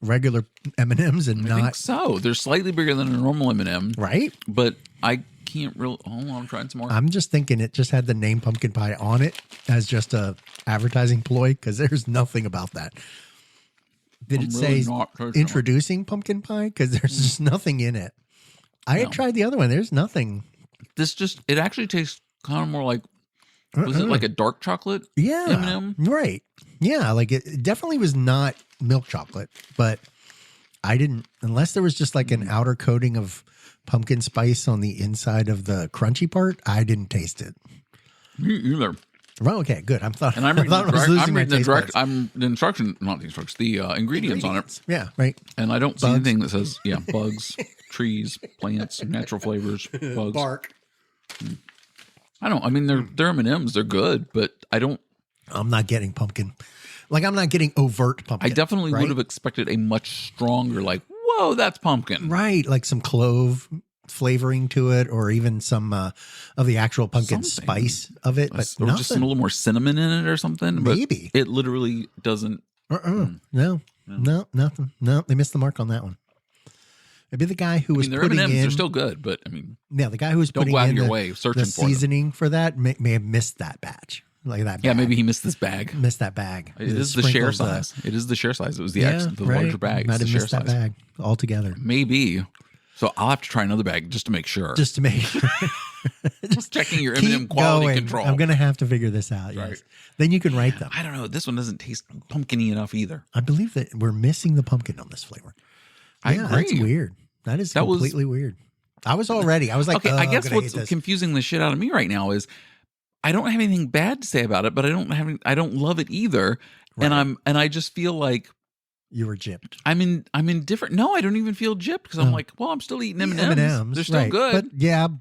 regular M&Ms and not... I think so. They're slightly bigger than a normal M&M. Right. But I can't really... Hold on, I'm trying some more. I'm just thinking it just had the name pumpkin pie on it as just a advertising ploy because there's nothing about that. Did it say introducing pumpkin pie? Because there's just nothing in it. I had tried the other one. There's nothing. It actually tastes kind of more like... Was it like a dark chocolate? Yeah. M&M? Right. Yeah. Like it definitely was not milk chocolate, but I didn't, unless there was just like an outer coating of pumpkin spice on the inside of the crunchy part, I didn't taste it. Me either. Well, okay, good. I'm reading the ingredients on it. Yeah, right. And I don't see anything that says, bugs, trees, plants, natural flavors, bugs. Bark. I mean, they're M&Ms. They're good, but I'm not getting pumpkin. Like, I'm not getting overt pumpkin. I definitely would have expected a much stronger, like, whoa, that's pumpkin. Right. Like some clove flavoring to it, or even some of the actual pumpkin spice of it. But or just a little more cinnamon in it or something. Maybe. But it literally doesn't. No, nothing. No, they missed the mark on that one. Maybe the guy who was putting in... They're still good, but I mean... Yeah, the guy who was putting in the seasoning for that may have missed that batch. Like that bag. Yeah, maybe he missed this bag. Missed that bag. It is the share size. It is the share size. It was the larger bag. Might have missed that bag altogether. Maybe. So I'll have to try anotkin bag just to make sure. Just checking your M&M quality control. I'm going to have to figure this out. Yes. Right. Then you can write them. I don't know. This one doesn't taste pumpkin-y enough either. I believe that we're missing the pumpkin on this flavor. I agree. That's weird. That is completely weird. I was like, okay, I guess what's confusing the shit out of me right now is I don't have anything bad to say about it, but I don't love it either. Right. And I just feel like you were gypped. I'm indifferent. No, I don't even feel gypped because I'm like, well, I'm still eating M&Ms. They're still good.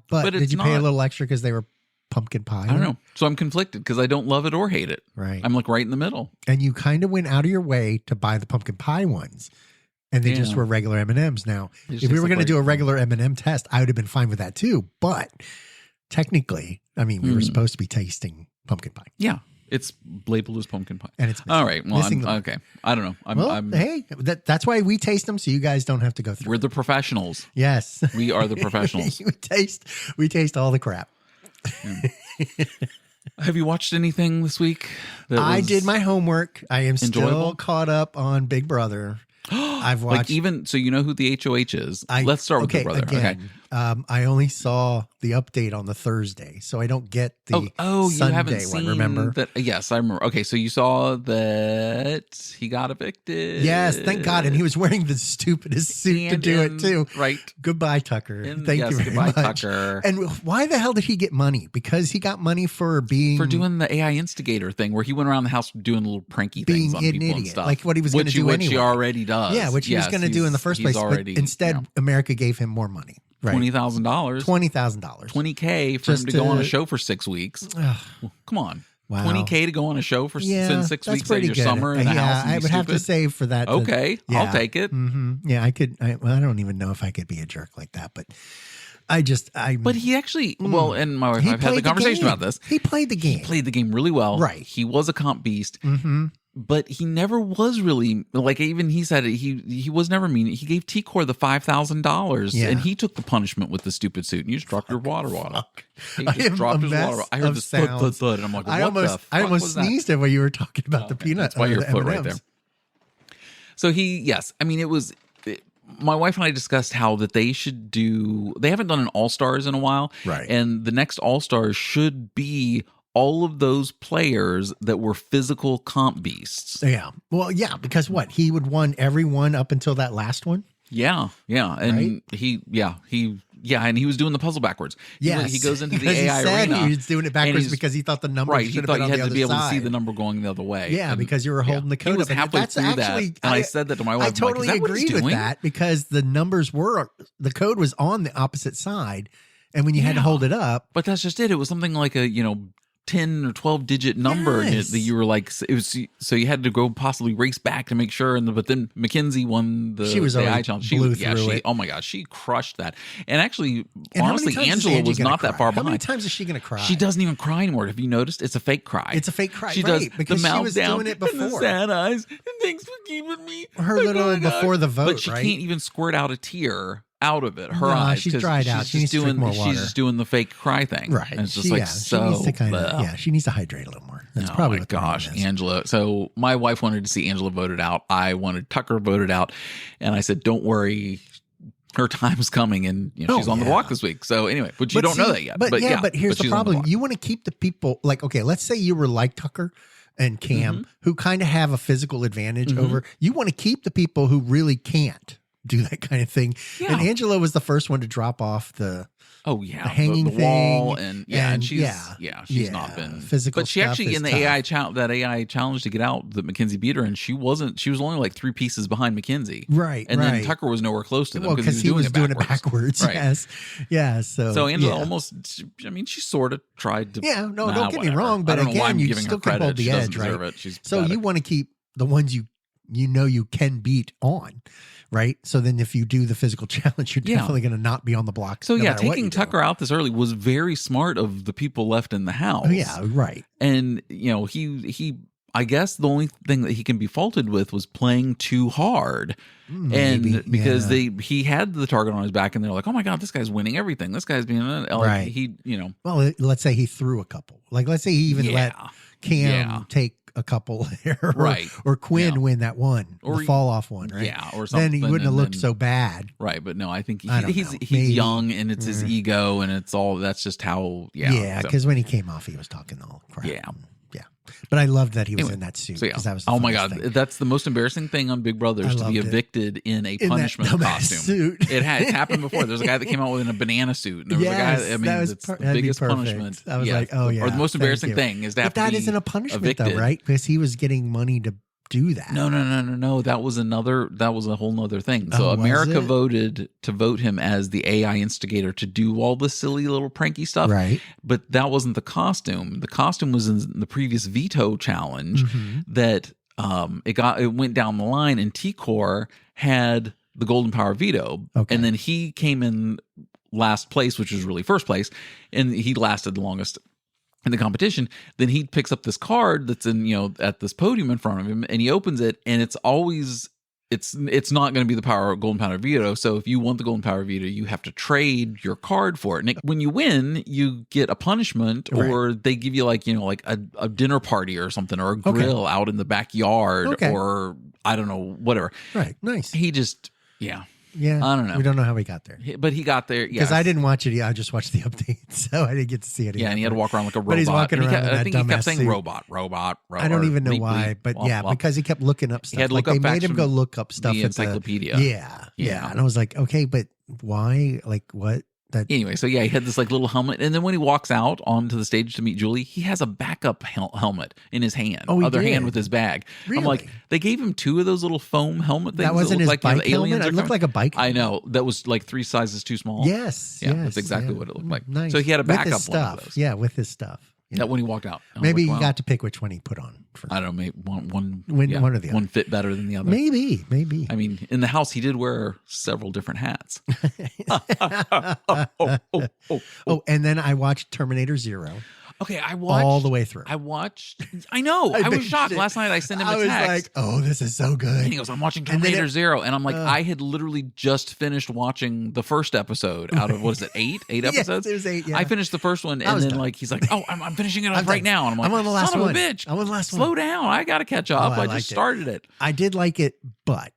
But did you pay a little extra because they were pumpkin pie? I don't know. So I'm conflicted because I don't love it or hate it. Right. I'm like right in the middle. And you kind of went out of your way to buy the pumpkin pie ones. And they just were regular M&Ms. Now, if we were going to do a regular M&M test, I would have been fine with that too. But technically, I mean, we were supposed to be tasting pumpkin pie. Yeah. It's labeled as pumpkin pie. And it's all right. Well, okay. I don't know. Hey, that's why we taste them so you guys don't have to go through. We're the professionals. Yes. We are the professionals. we taste all the crap. Have you watched anything this week? I did my homework. I am still caught up on Big Brother. I've watched so you know who the HOH is. Let's start with Big Brother. Again, I only saw the update on the Thursday, so I don't get the Sunday you haven't seen one. Remember that? Yes, I remember. Okay, so you saw that he got evicted. Yes, thank God, and he was wearing the stupidest suit to do it too. Right. Goodbye, Tucker. Thank you very much. Tucker. And why the hell did he get money? Because he got money for doing the AI instigator thing, where he went around the house doing little pranky things on people and stuff, like what he was going to do anyway. Which he already does. Yeah, which he was going to do in the first place. But instead, America gave him more money. Right. $20,000. $20K for him to go on a show for 6 weeks. Well, come on. Wow. $20K to go on a show for 6 weeks of your good. summer in the house. I would have to save for that. Okay, I'll take it. Mm-hmm. Yeah, I could. I don't even know if I could be a jerk like that, but But he actually, and my wife and I've had the conversation about this. He played the game. He played the game really well. Right. He was a comp beast. Mm-hmm. But he never was really, like, even he said it, he was never mean. He gave T-Core the $5,000 and he took the punishment with the stupid suit, and you just dropped your water. He just dropped his water. I heard the thud, and I'm like, what the fuck I almost sneezed at when you were talking about the peanut. That's why your foot right there. So my wife and I discussed how that they haven't done an All-Stars in a while. Right. And the next All-Stars should be all of those players that were physical comp beasts. Yeah. Well, yeah, because what? He would won every one up until that last one? Yeah. And and he was doing the puzzle backwards. Yes. He goes into the AI arena. He was doing it backwards because he thought the number should have been on the other side. He thought you had to be able to see the number going the other way. Yeah, because you were holding the code. He was halfway through that, and I said that to my wife. I totally agreed with that because the code was on the opposite side, and when you had to hold it up. But that's just it. It was something like a 10 or 12 digit number that you were like, it was, so you had to go possibly race back to make sure. But then Mackenzie won the AI challenge. Oh my gosh, she crushed that. And actually, honestly, Angela was not that far behind. How many times is she going to cry? She doesn't even cry anymore. Have you noticed? It's a fake cry. It's a fake cry. She does because the mouth she was down doing it before. And the sad eyes. And thanks for keeping me. Her little before the vote, but she can't even squirt out a tear out of it. Her eyes. She's dried out. She needs to drink more water. She's just doing the fake cry thing. Right. And it's just she needs to she needs to hydrate a little more. That's probably what gosh, Angela. So my wife wanted to see Angela voted out. I wanted Tucker voted out. And I said, don't worry. Her time's coming, and she's on the block this week. So anyway, but you don't know that yet. But here's the problem. You want to keep the people okay, let's say you were like Tucker and Cam, who kind of have a physical advantage over. You want to keep the people who really can't do that kind of thing. Yeah. And Angela was the first one to drop off the hanging the wall thing, and she's not been physical. But she actually in the AI challenge to get out that Mackenzie beat her, and she was only like 3 pieces behind Mackenzie. Right. And then Tucker was nowhere close to them because he was doing it backwards. Right. Yes. Yeah. So Angela almost. I mean, she sort of tried to. Yeah. No, don't get me wrong, but again, you still can hold the edge, right? So you want to keep the ones you can beat on. Right. So then if you do the physical challenge, you're definitely going to not be on the block. So taking Tucker out this early was very smart of the people left in the house. Oh, yeah. Right. And, he I guess the only thing that he can be faulted with was playing too hard. Maybe, and because he had the target on his back and they're like, oh my God, this guy's winning everything. This guy's being right. Well, let's say he threw a couple. Like, let's say he even let Cam take a couple there, or Quinn win that one, or the fall off one, right? Yeah, or something. Then he wouldn't have looked so bad, right? But no, I think he's young, and it's his ego, and it's all that's just how. Yeah, because when he came off, he was talking all crap. Yeah. But I loved that he was in that suit. Because that was the my God, that's the most embarrassing thing on Big Brother is to be evicted in a punishment costume. Suit. It's happened before. There's a guy that came out with a banana suit. And there was a guy. I mean, it's the biggest punishment. I was like, oh yeah. Or the most embarrassing thing is that. But that isn't a punishment though, right? Because he was getting money to do that. No. That was a whole nother thing. So America voted to vote him as the AI instigator to do all the silly little pranky stuff. Right. But that wasn't the costume. The costume was in the previous veto challenge that it went down the line, and T-Core had the golden power veto. Okay. And then he came in last place, which was really first place, and he lasted the longest in the competition. Then he picks up this card that's in at this podium in front of him, and he opens it, and it's not going to be the golden power veto. So if you want the golden power veto, you have to trade your card for it. And when you win, you get a punishment, or they give you like a dinner party or something, or a grill out in the backyard, or I don't know, whatever. Right. Nice. He just Yeah, I don't know. We don't know how he got there. But he got there, because I didn't watch it yet. I just watched the update, so I didn't get to see it. Yeah, and he had to walk around like a robot. But he's walking around in that I think he kept saying suit. robot. I don't even know why, but because he kept looking up stuff. Like they made him go look up stuff the at encyclopedia. Yeah, and I was like, okay, but why? Like what? Anyway, so he had this like little helmet, and then when he walks out onto the stage to meet Julie, he has a backup helmet in his hand, hand with his bag. Really? I'm like, they gave him 2 of those little foam helmet things. That wasn't his like, bike helmet. It looked like a bike helmet. I know, that was like 3 sizes too small. Yes, that's exactly what it looked like. Nice. So he had a backup with his stuff. One of those. Yeah, with his stuff. Yeah. That when he walked out. Maybe he got to pick which one he put on. I don't know, maybe one or the other. One fit better than the other. Maybe. I mean, in the house, he did wear several different hats. And then I watched Terminator Zero. Okay, I watched all the way through. I know. I was shocked. Last night I sent him a text. I was like, oh, this is so good. And he goes, I'm watching Terminator Zero. And I'm like, I had literally just finished watching the first episode out of, what is it, 8? 8 episodes? Yes, there's 8, yeah. I finished the first one, and then done. like he's like, oh, I'm finishing it up right now. And I'm like, I'm on the last son one. Of a bitch. I'm on the last one. Slow down. I got to catch up. I just started it. I did like it, but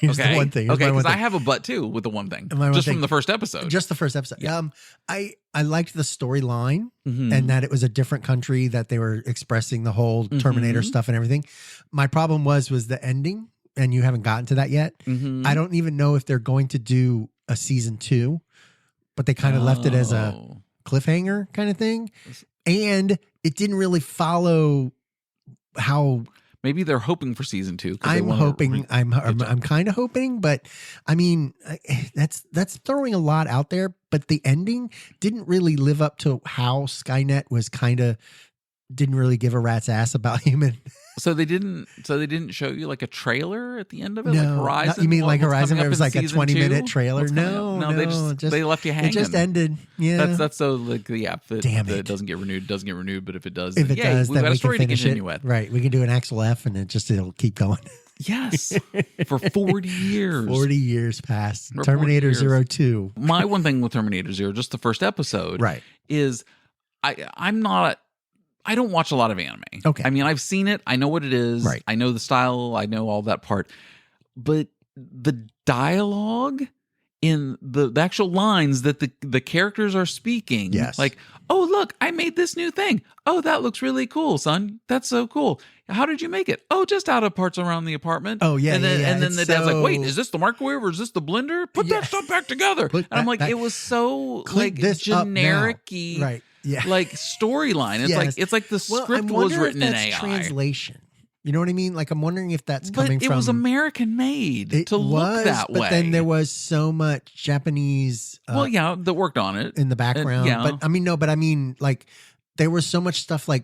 Here's the one thing. Okay, because I have a but too with the one thing. Just from the first episode. Just the first episode. Yeah. I liked the storyline mm-hmm. and that it was a different country, that they were expressing the whole Terminator mm-hmm. stuff and everything. My problem was the ending, and you haven't gotten to that yet. Mm-hmm. I don't even know if they're going to do a season 2, but they kind of left it as a cliffhanger kind of thing. And it didn't really follow how... Maybe they're hoping for season 2. I'm hoping. I'm kind of hoping, but I mean, that's throwing a lot out there. But the ending didn't really live up to how Skynet was didn't really give a rat's ass about human. So they didn't show you like a trailer at the end of it, no, like Horizon. You mean like Horizon? Where it was like a 20-minute trailer? No, they left you hanging. It just ended. Yeah, that's so like Damn it. it doesn't get renewed. But if it does, we've got a story to continue with. Right, we can do an Axel F, and it'll keep going. Yes, for 40 years. 40 years past. Terminator 02. My one thing with Terminator 0, just the first episode, right, is I don't watch a lot of anime. Okay. I mean, I've seen it. I know what it is. Right. I know the style. I know all that part. But the dialogue in the actual lines that the characters are speaking, yes. like, oh, look, I made this new thing. Oh, that looks really cool, son. That's so cool. How did you make it? Oh, just out of parts around the apartment. Oh, yeah. And then, yeah. And then the dad's like, wait, is this the microwave or is this the blender? Put that stuff back together. And I'm like, it was so like generic-y. Right. Yeah. Like storyline. It's like the script was written in AI. Translation. You know what I mean? Like, I'm wondering if that's coming from... It was American made to look that way. But then there was so much Japanese... that worked on it. In the background. But I mean, like, there was so much stuff like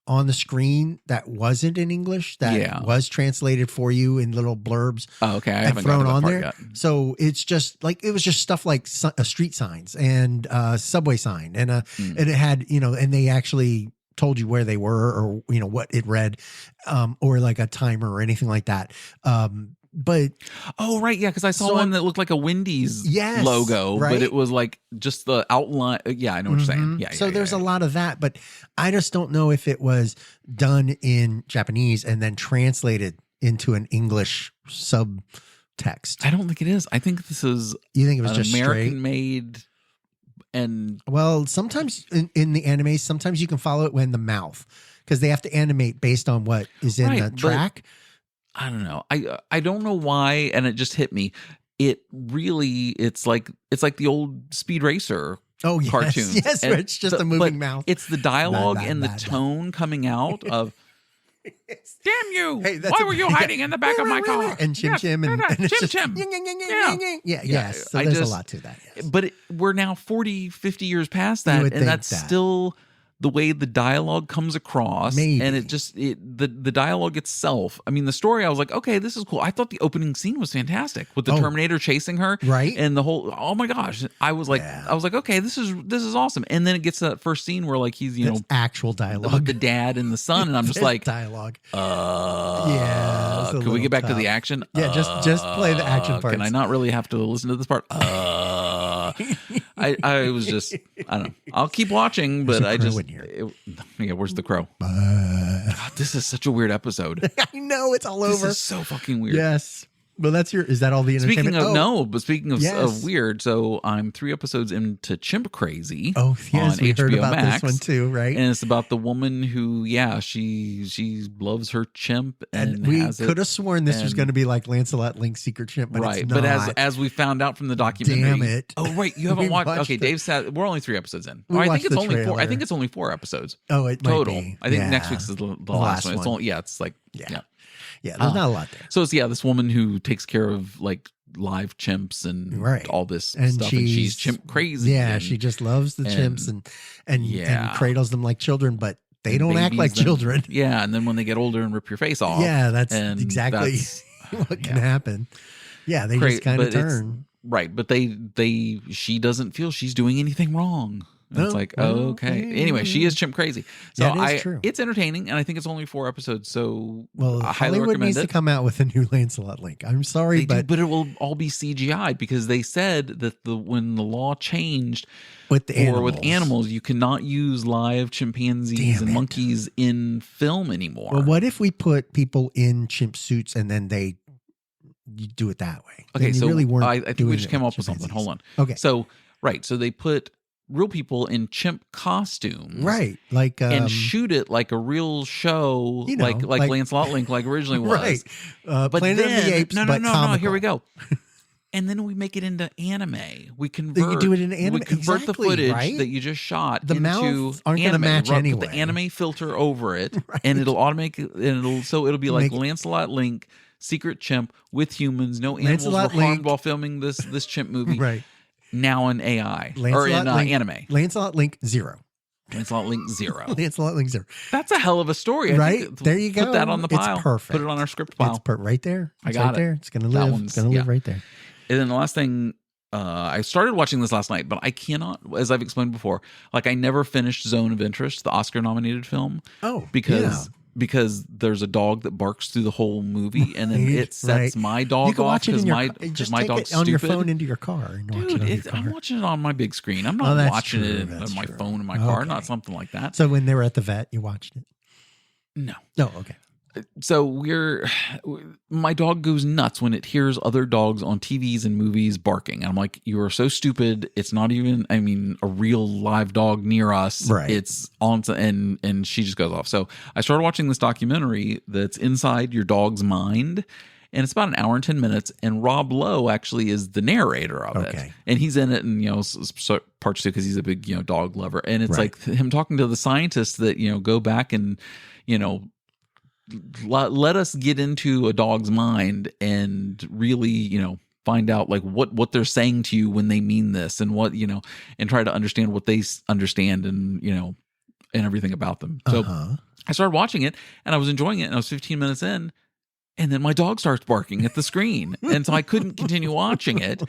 on the screen that wasn't in English that was translated for you in little blurbs. Oh, okay. I haven't thrown on there yet. So it's just like, it was just stuff like street signs and subway sign and and it had, and they actually told you where they were or, what it read, or like a timer or anything like that. But because I saw one that looked like a Wendy's logo, right? But it was like just the outline. Yeah, I know what you're saying. Yeah. So there's a lot of that, but I just don't know if it was done in Japanese and then translated into an English subtext. I don't think it is. I think this is. You think it was just American made? And sometimes in the anime, sometimes you can follow it when the mouth, because they have to animate based on what is in the track. I don't know. I don't know why, and it just hit me. It's like the old Speed Racer cartoons. Yes, where it's just a moving mouth. It's the dialogue and the tone coming out of damn you! Hey, why were you hiding in the back of my car? And Chim Chim and Chim. Yes. So there's a lot to that. Yes. But we're now 40, 50 years past that, and that's still the way the dialogue comes across. Maybe. And the dialogue itself. I mean, the story, I was like, okay, this is cool. I thought the opening scene was fantastic with the Terminator chasing her. Right. And the whole, oh my gosh. I was like, okay, this is awesome. And then it gets to that first scene where like he's, actual dialogue with the dad and the son. And I'm just like, dialogue. Can we get back to the action? Yeah. Just play the action part. Can I not really have to listen to this part? I was just, I don't know. I'll keep watching, but I just, where's the crow? God, this is such a weird episode. I know, it's all over. This is so fucking weird. Yes. Well, is that all the entertainment? Speaking of weird, so I'm 3 episodes into Chimp Crazy. Oh, yes, on we HBO heard about Max, this one too, right? And it's about the woman who, she loves her chimp, and we could have sworn this was going to be like Lancelot Link's secret chimp, but it's not. But as we found out from the documentary, damn it! Oh, right, you haven't watched. Okay, Dave said we're only 3 episodes in. I think it's only 4 episodes. Oh, it total. Might be. I think next week's is the last one. It's only it's like Yeah, there's not a lot there. So it's this woman who takes care of like live chimps and all this stuff, and she's chimp crazy. Yeah, she just loves the chimps and cradles them like children, but they don't act like children. Yeah, and then when they get older and rip your face off. Yeah, that's exactly what can happen. Yeah, they just kind of turn. Right, but she doesn't feel she's doing anything wrong. And it's like, okay. Anyway, she is chimp crazy. So true. It's entertaining, and I think it's only 4 episodes. So I highly Hollywood recommend needs to come out with a new Lancelot Link. I'm sorry, but it will all be CGI because they said that when the law changed with animals, you cannot use live chimpanzees and monkeys in film anymore. Well, what if we put people in chimp suits and then they you do it that way. Okay, so really weren't I think we just came up with something. Hold on. Okay. So they put real people in chimp costumes, right? Like and shoot it like a real show, like Lancelot Link, like originally was, right? But Planet then of the Apes, no. Here we go. And then we make it into anime. We convert. You do it in anime. We convert the footage that you just shot into mouths aren't going to match anyway. Put the anime filter over it, and it'll it'll be like Lancelot Link, secret chimp with humans. No animals were harmed while filming this chimp movie. Right now in AI anime. Lancelot Link 0. Lancelot Link 0. Lancelot Link 0. That's a hell of a story, right? There you go. Put that on the pile. It's perfect. Put it on our script file. It's right there. I got it. There. It's going to live. It's going to live right there. And then the last thing, I started watching this last night, but I cannot, as I've explained before, like I never finished Zone of Interest, the Oscar-nominated film. Oh, because there's a dog that barks through the whole movie, and then it sets my dog off because my dog's on stupid. your phone into your car. Dude, I'm watching it on my big screen. I'm not watching it on my phone in my car, not something like that. So when they were at the vet, you watched it? No. No, okay. So my dog goes nuts when it hears other dogs on TVs and movies barking. I'm like, you are so stupid. It's not even, a real live dog near us. Right. It's on and she just goes off. So I started watching this documentary that's inside your dog's mind. And it's about an hour and 10 minutes. And Rob Lowe actually is the narrator of it. And he's in it and, parts too, because he's a big, dog lover. And it's like him talking to the scientists that, go back and, let us get into a dog's mind and really, find out like what they're saying to you when they mean this and what, and try to understand what they understand and, and everything about them. So I started watching it and I was enjoying it and I was 15 minutes in and then my dog starts barking at the screen. And so I couldn't continue watching it.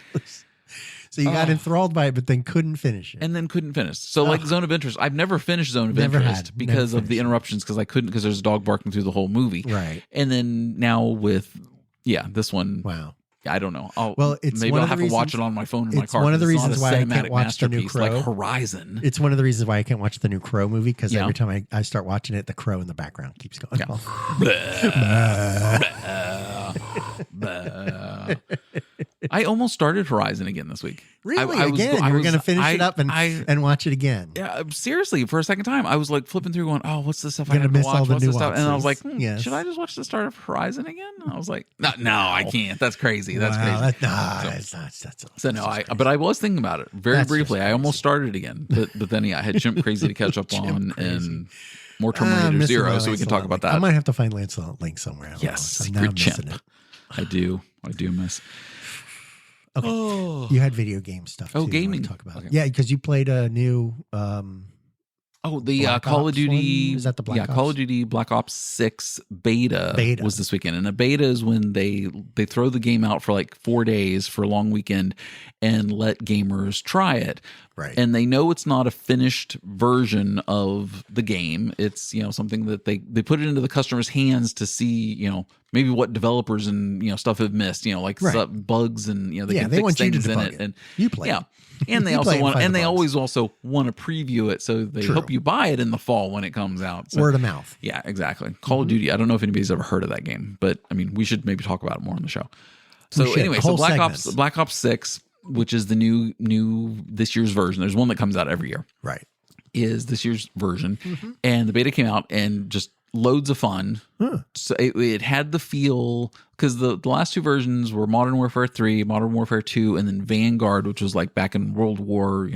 So you got enthralled by it, but then couldn't finish it. And then couldn't finish. So like Zone of Interest, I've never finished Zone of Interest because of the interruptions, because I couldn't, because there's a dog barking through the whole movie. Right. And then now with, this one. Wow. I don't know. Maybe I'll have to watch it on my phone in my car. It's one of the reasons why I can't watch the new Crow. Like Horizon. It's one of the reasons why I can't watch the new Crow movie, because every time I start watching it, the crow in the background keeps going off. I almost started Horizon again this week. Really? You were going to finish it up and watch it again? Yeah, seriously, for a second time. I was like flipping through going, oh, what's this stuff I got to watch? All the what's this stuff? And I was like, should I just watch the start of Horizon again? I was like, no, I can't. That's crazy. That's crazy. But I was thinking about it very briefly. I almost started again. But then, I had Chimp Crazy to catch up on and more Terminator Zero, so we can talk about that. I might have to find Lancelot Link somewhere. Yes, secret chimp. I do miss. Okay. You had video game stuff. Oh, gaming. Talk about it. Yeah, because you played a new. The Call of Duty. Is that the Black Ops? Call of Duty Black Ops 6 beta was this weekend. And a beta is when they throw the game out for like 4 days for a long weekend and let gamers try it. Right. And they know it's not a finished version of the game. It's, something that they put it into the customer's hands to see, maybe what developers and, stuff have missed, bugs and, they can fix things in it. And you play. Yeah. And they also want, and they always also want to preview it, so they hope you buy it in the fall when it comes out. So, word of mouth. Yeah, exactly. Call of Duty. I don't know if anybody's ever heard of that game, but we should maybe talk about it more on the show. So anyway, Black Ops 6, which is the new this year's version. There's one that comes out every year. Right. Is this year's version, and the beta came out and just loads of fun. So it had the feel, because the last two versions were Modern Warfare 3, Modern Warfare 2, and then Vanguard, which was like back in World War,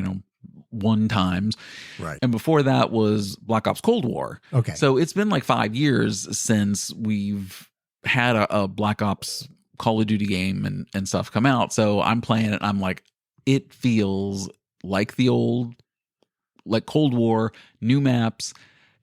one times. Right. And before that was Black Ops Cold War. Okay. So it's been like 5 years since we've had a Black Ops Call of Duty game and stuff come out. So I'm playing it. I'm like, it feels like the old, like Cold War, new maps.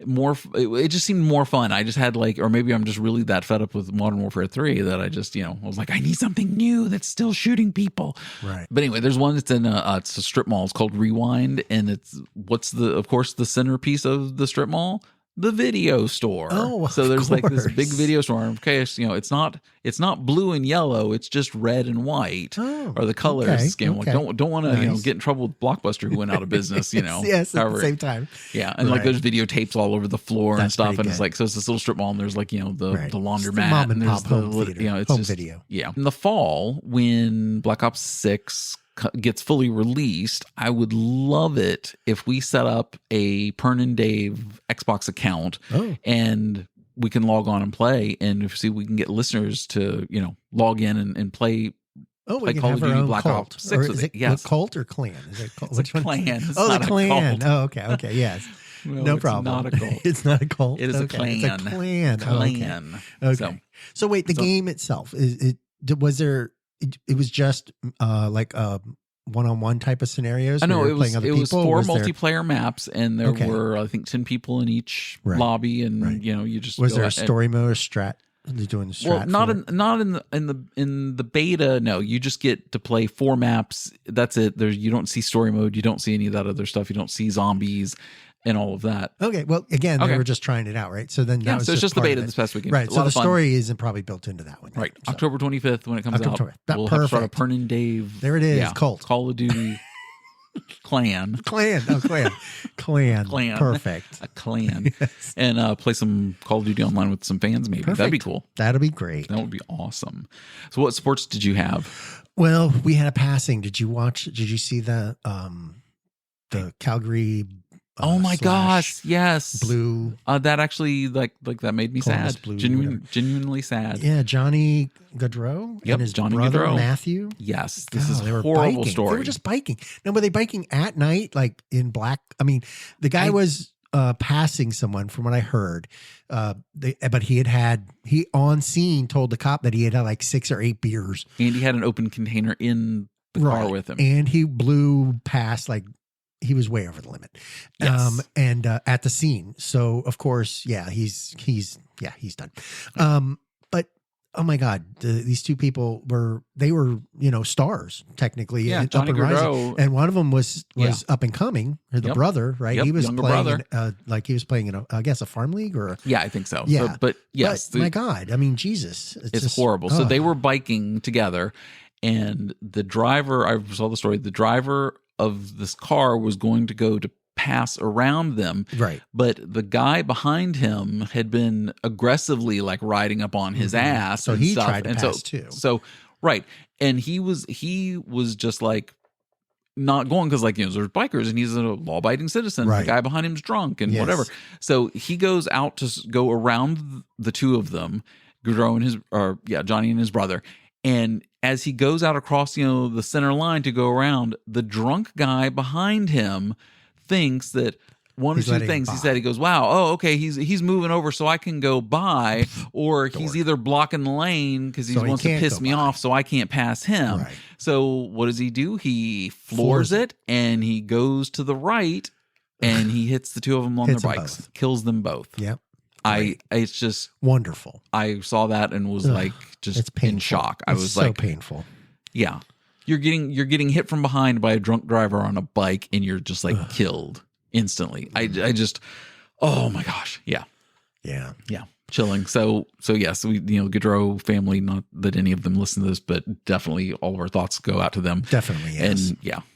It just seemed more fun. I just had or maybe I'm just really that fed up with Modern Warfare 3 that I just, I was like, I need something new that's still shooting people. Right. But anyway, there's one that's in it's a strip mall. It's called Rewind. And it's, of course, the centerpiece of the strip mall? the video store. Oh, so there's like this big video store. Okay, so, it's not blue and yellow. It's just red and white or the colors scheme. Like don't want to get in trouble with Blockbuster, who went out of business. Yes, at the same time. Yeah, and like there's videotapes all over the floor and stuff, and it's like it's this little strip mall, and there's like the laundromat, mom and there's pop home theater, it's home just, video. Yeah, in the fall when Black Ops 6 gets fully released, I would love it if we set up a Pern and Dave Xbox account and we can log on and play, and see if we can get listeners to log in and play. Play Call of Duty Black Ops 6 with it. Yes. Cult or clan? Is it cult? It's a clan. It's the not clan. A cult. Oh, okay, yes. No problem. It's not a cult. It's not a cult. It is a clan. It's a clan. Clan. Okay. So wait, the game itself was there? It was just like one-on-one type of scenarios. I know it was. It was 4 multiplayer maps, and there were I think 10 people in each lobby, and you just was there a story mode or strat? Doing the strat? Well, in the beta. No, you just get to play 4 maps. That's it. You don't see story mode. You don't see any of that other stuff. You don't see zombies and all of that. Okay. Well, again, they were just trying it out, right? So then, so it's just the beta this past weekend, right? So the story isn't probably built into that one, right? So. October 25th when it comes out. We'll have to start a Pern and Dave. There it is. Cult. Call of Duty. Clan. Perfect. A clan. Yes. And play some Call of Duty online with some fans, maybe. Perfect. That'd be cool. That'd be great. That would be awesome. So what sports did you have? Well, we had a passing. Did you see the Calgary oh my gosh, yes. Blue. That actually like that made me Columbus sad. Blue, genuinely sad. Yeah, Johnny Gaudreau and his Johnny brother Gaudreau. Matthew. Yes, this is a horrible story. They were just biking. Now, were they biking at night, like in black? I mean, the guy was passing someone, from what I heard. But he on scene told the cop that he had like 6 or 8 beers, and he had an open container in the car with him, and he blew past like. He was way over the limit. Yes. And at the scene. So of course, he's done. But oh my God, these 2 people were stars technically. Yeah, up Johnny and rising. Gaudreau. And one of them was up and coming, the brother, right? Yep, he was playing he was playing in I guess a farm league or I think so. Yeah. But yes. My God, I mean, Jesus. It's just horrible. So they were biking together, and the driver, I saw the story, the driver of this car was going to go to pass around them. Right. But the guy behind him had been aggressively like riding up on his ass. So he tried to pass too. So, right. And he was just like not going because like, there's bikers and he's a law abiding citizen. Right. The guy behind him's drunk and whatever. So he goes out to go around the 2 of them, Gaudreau Johnny and his brother. And as he goes out across, the center line to go around, the drunk guy behind him thinks that one or 2 things. He said, he goes, wow, okay, he's moving over so I can go by, or he's either blocking the lane because he wants to piss me off so I can't pass him. Right. So what does he do? He floors it and he goes to the right and he hits the 2 of them on their bikes, kills them both. Yep. It's just wonderful. I saw that and was like just in shock. I was so like, painful. Yeah, you're getting hit from behind by a drunk driver on a bike, and you're just like killed instantly. I just, oh my gosh, yeah, chilling. So yes, we Gaudreau family. Not that any of them listen to this, but definitely all of our thoughts go out to them. Definitely, yes.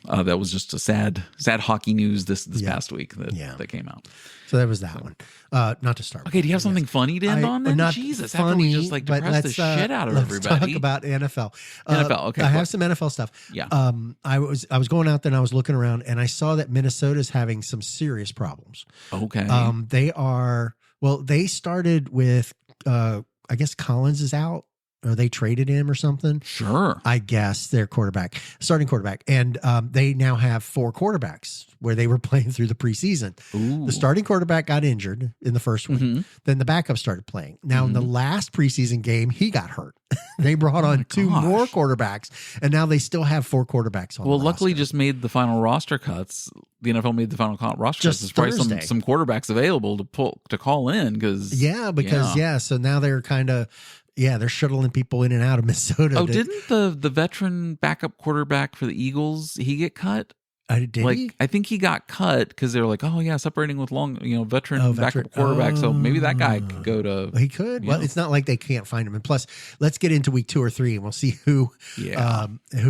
And that was just a sad hockey news this past week that came out. So that was that one. Not to start. Okay, do you have something funny to end on? Then? Not Jesus, funny, after we just like depress the shit out of everybody. Let's talk about NFL. NFL. Okay, I have some NFL stuff. Yeah. I was going out there and I was looking around and I saw that Minnesota's having some serious problems. Okay. They started with I guess Collins is out. Or they traded him or something. Sure. I guess their starting quarterback. And they now have 4 quarterbacks where they were playing through the preseason. Ooh. The starting quarterback got injured in the first one. Mm-hmm. Then the backup started playing. Now in the last preseason game, he got hurt. They brought on 2 more quarterbacks. And now they still have 4 quarterbacks on the roster. Luckily just made the final roster cuts. The NFL made the final roster cuts. There's probably some quarterbacks available to call in because so now they're kind of they're shuttling people in and out of Minnesota. Oh, didn't the veteran backup quarterback for the Eagles, he get cut? Did he? I think he got cut because they were like, oh yeah, separating with long, veteran backup quarterback. So maybe that guy could go to. He could. Well, it's not like they can't find him. And plus, let's get into week 2 or 3, and we'll see who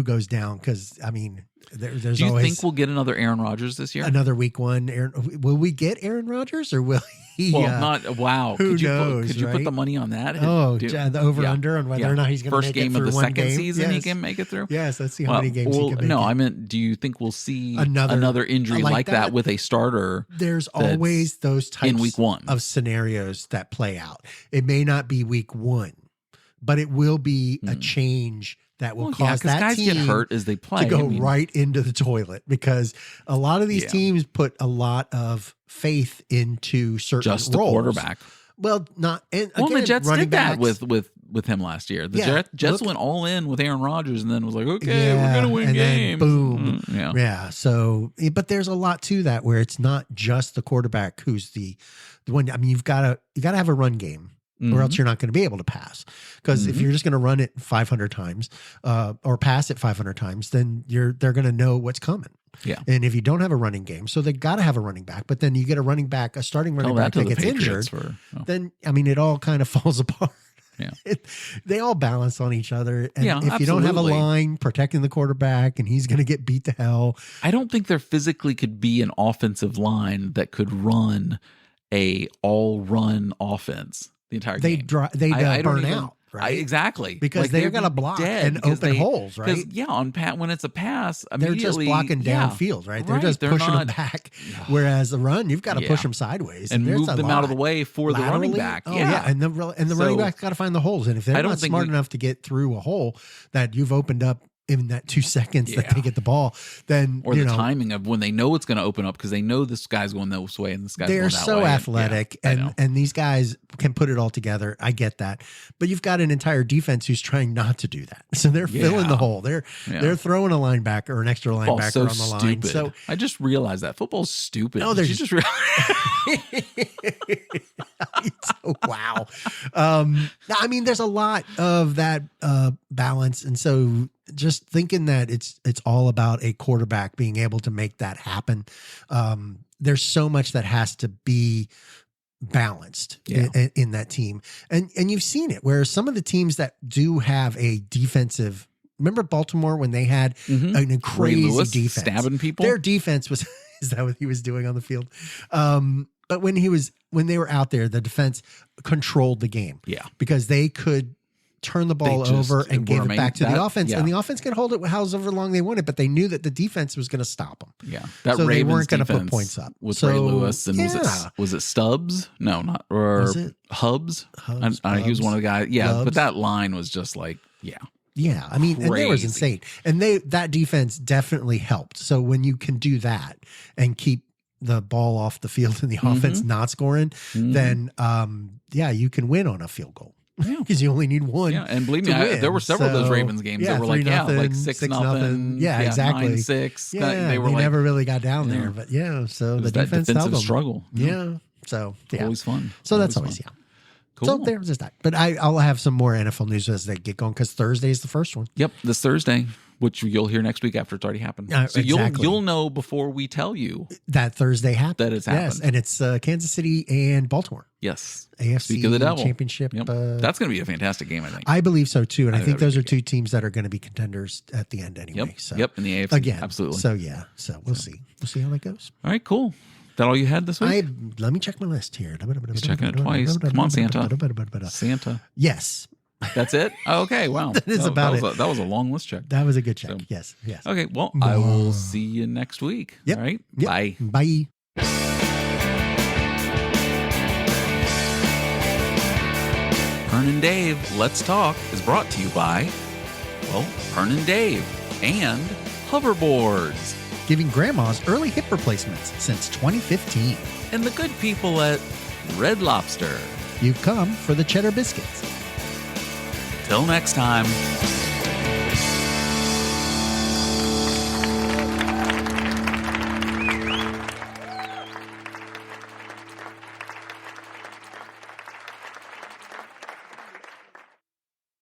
goes down. Because I mean, there's. Do you always think we'll get another Aaron Rodgers this year? Another week 1. Will we get Aaron Rodgers, or will he? Well, not. Wow. Who knows? Could you put the money on that? The over under on whether or not he's going to make it through first game of the one second game. season. He can make it through. Yes, let's see how many games he can make. No, I meant, do you think we'll see another injury like that with a starter? There's always those types in week 1 of scenarios that play out. It may not be week 1, but it will be a change that will cause that guys team get hurt as they play to go right into the toilet, because a lot of these teams put a lot of faith into certain just the roles. Quarterback. Well, not and well, again, the Jets running did that backs, with him last year. The Jets went all in with Aaron Rodgers, and then was like, okay, we're gonna win and games. Then boom, So, but there's a lot to that where it's not just the quarterback who's the one. I mean, you got to have a run game. Or else you're not going to be able to pass. Because if you're just going to run it 500 times or pass it 500 times, then they're going to know what's coming. Yeah. And if you don't have a running game, so they got to have a running back. But then you get a starting running back that gets injured. Then, I mean, it all kind of falls apart. Yeah. They all balance on each other. And if absolutely. you don't have a line protecting the quarterback and he's going to get beat to hell. I don't think there physically could be an offensive line that could run a all-run offense. The entire game. They burn out, right? Exactly. Because they're going to block and open holes, right? On when it's a pass, they're just blocking downfield, right? They're just pushing them back. Whereas the run, you've got to push them sideways. And move them out of the way for the running back. And the running back's got to find the holes. And if they're not smart enough to get through a hole that you've opened up in that 2 seconds that they get the ball, then the timing of when they know it's going to open up, because they know this guy's going this way and this guy's going that way. They're so athletic, and these guys can put it all together. I get that, but you've got an entire defense who's trying not to do that, so they're filling the hole. They're throwing a linebacker or an extra linebacker on the line. So I just realized that football's stupid. No, there's just wow. I mean, there's a lot of that balance, and so just thinking that it's all about a quarterback being able to make that happen. There's so much that has to be balanced in that team. And you've seen it where some of the teams that do have a defensive, remember Baltimore when they had an crazy defense, stabbing people? Their defense was, is that what he was doing on the field? But when they were out there, the defense controlled the game. Yeah. Because they could turn the ball over and gave it back to the offense. And the offense can hold it however long they wanted, but they knew that the defense was going to stop them. Yeah. So they weren't going to put points up. With Ray Lewis and was it Stubbs? No, not, or was it Hubs? He was one of the guys. Yeah. Hubs. But that line was just like, Yeah, I mean, and it was insane. And that defense definitely helped. So when you can do that and keep the ball off the field and the offense not scoring, then you can win on a field goal. Because you only need one. Yeah, and believe me, there were several of those Ravens games that were like, like 6-0. Yeah, exactly. 9-6. Yeah, they never really got down there, but so the defense held them. Struggle. Yeah, so always fun. So that's always Cool. So there's just that. But I'll have some more NFL news as they get going, because Thursday is the first one. Yep, this Thursday, which you'll hear next week after it's already happened. So you'll know before we tell you that Thursday happened. That it's happened. Yes, and it's Kansas City and Baltimore. Yes. AFC Speak of the devil. Championship. Yep. That's going to be a fantastic game, I think. I believe so too, and I think those are two teams that are going to be contenders at the end anyway. Yep. So in the AFC. Again. Absolutely. So we'll see. We'll see how that goes. All right, cool. That all you had this week? Let me check my list here. He's checking it twice. Come on, Santa. Santa. Yes. That's it? Oh, okay. Wow. That is about it. That was a long list check. That was a good check. So, yes. Okay. Well, I will see you next week. Yep. All right. Yep. Bye. Bye. Pern and Dave, Let's Talk is brought to you by, Pern and Dave and hoverboards. Giving grandmas early hip replacements since 2015. And the good people at Red Lobster. You've come for the cheddar biscuits. Till next time.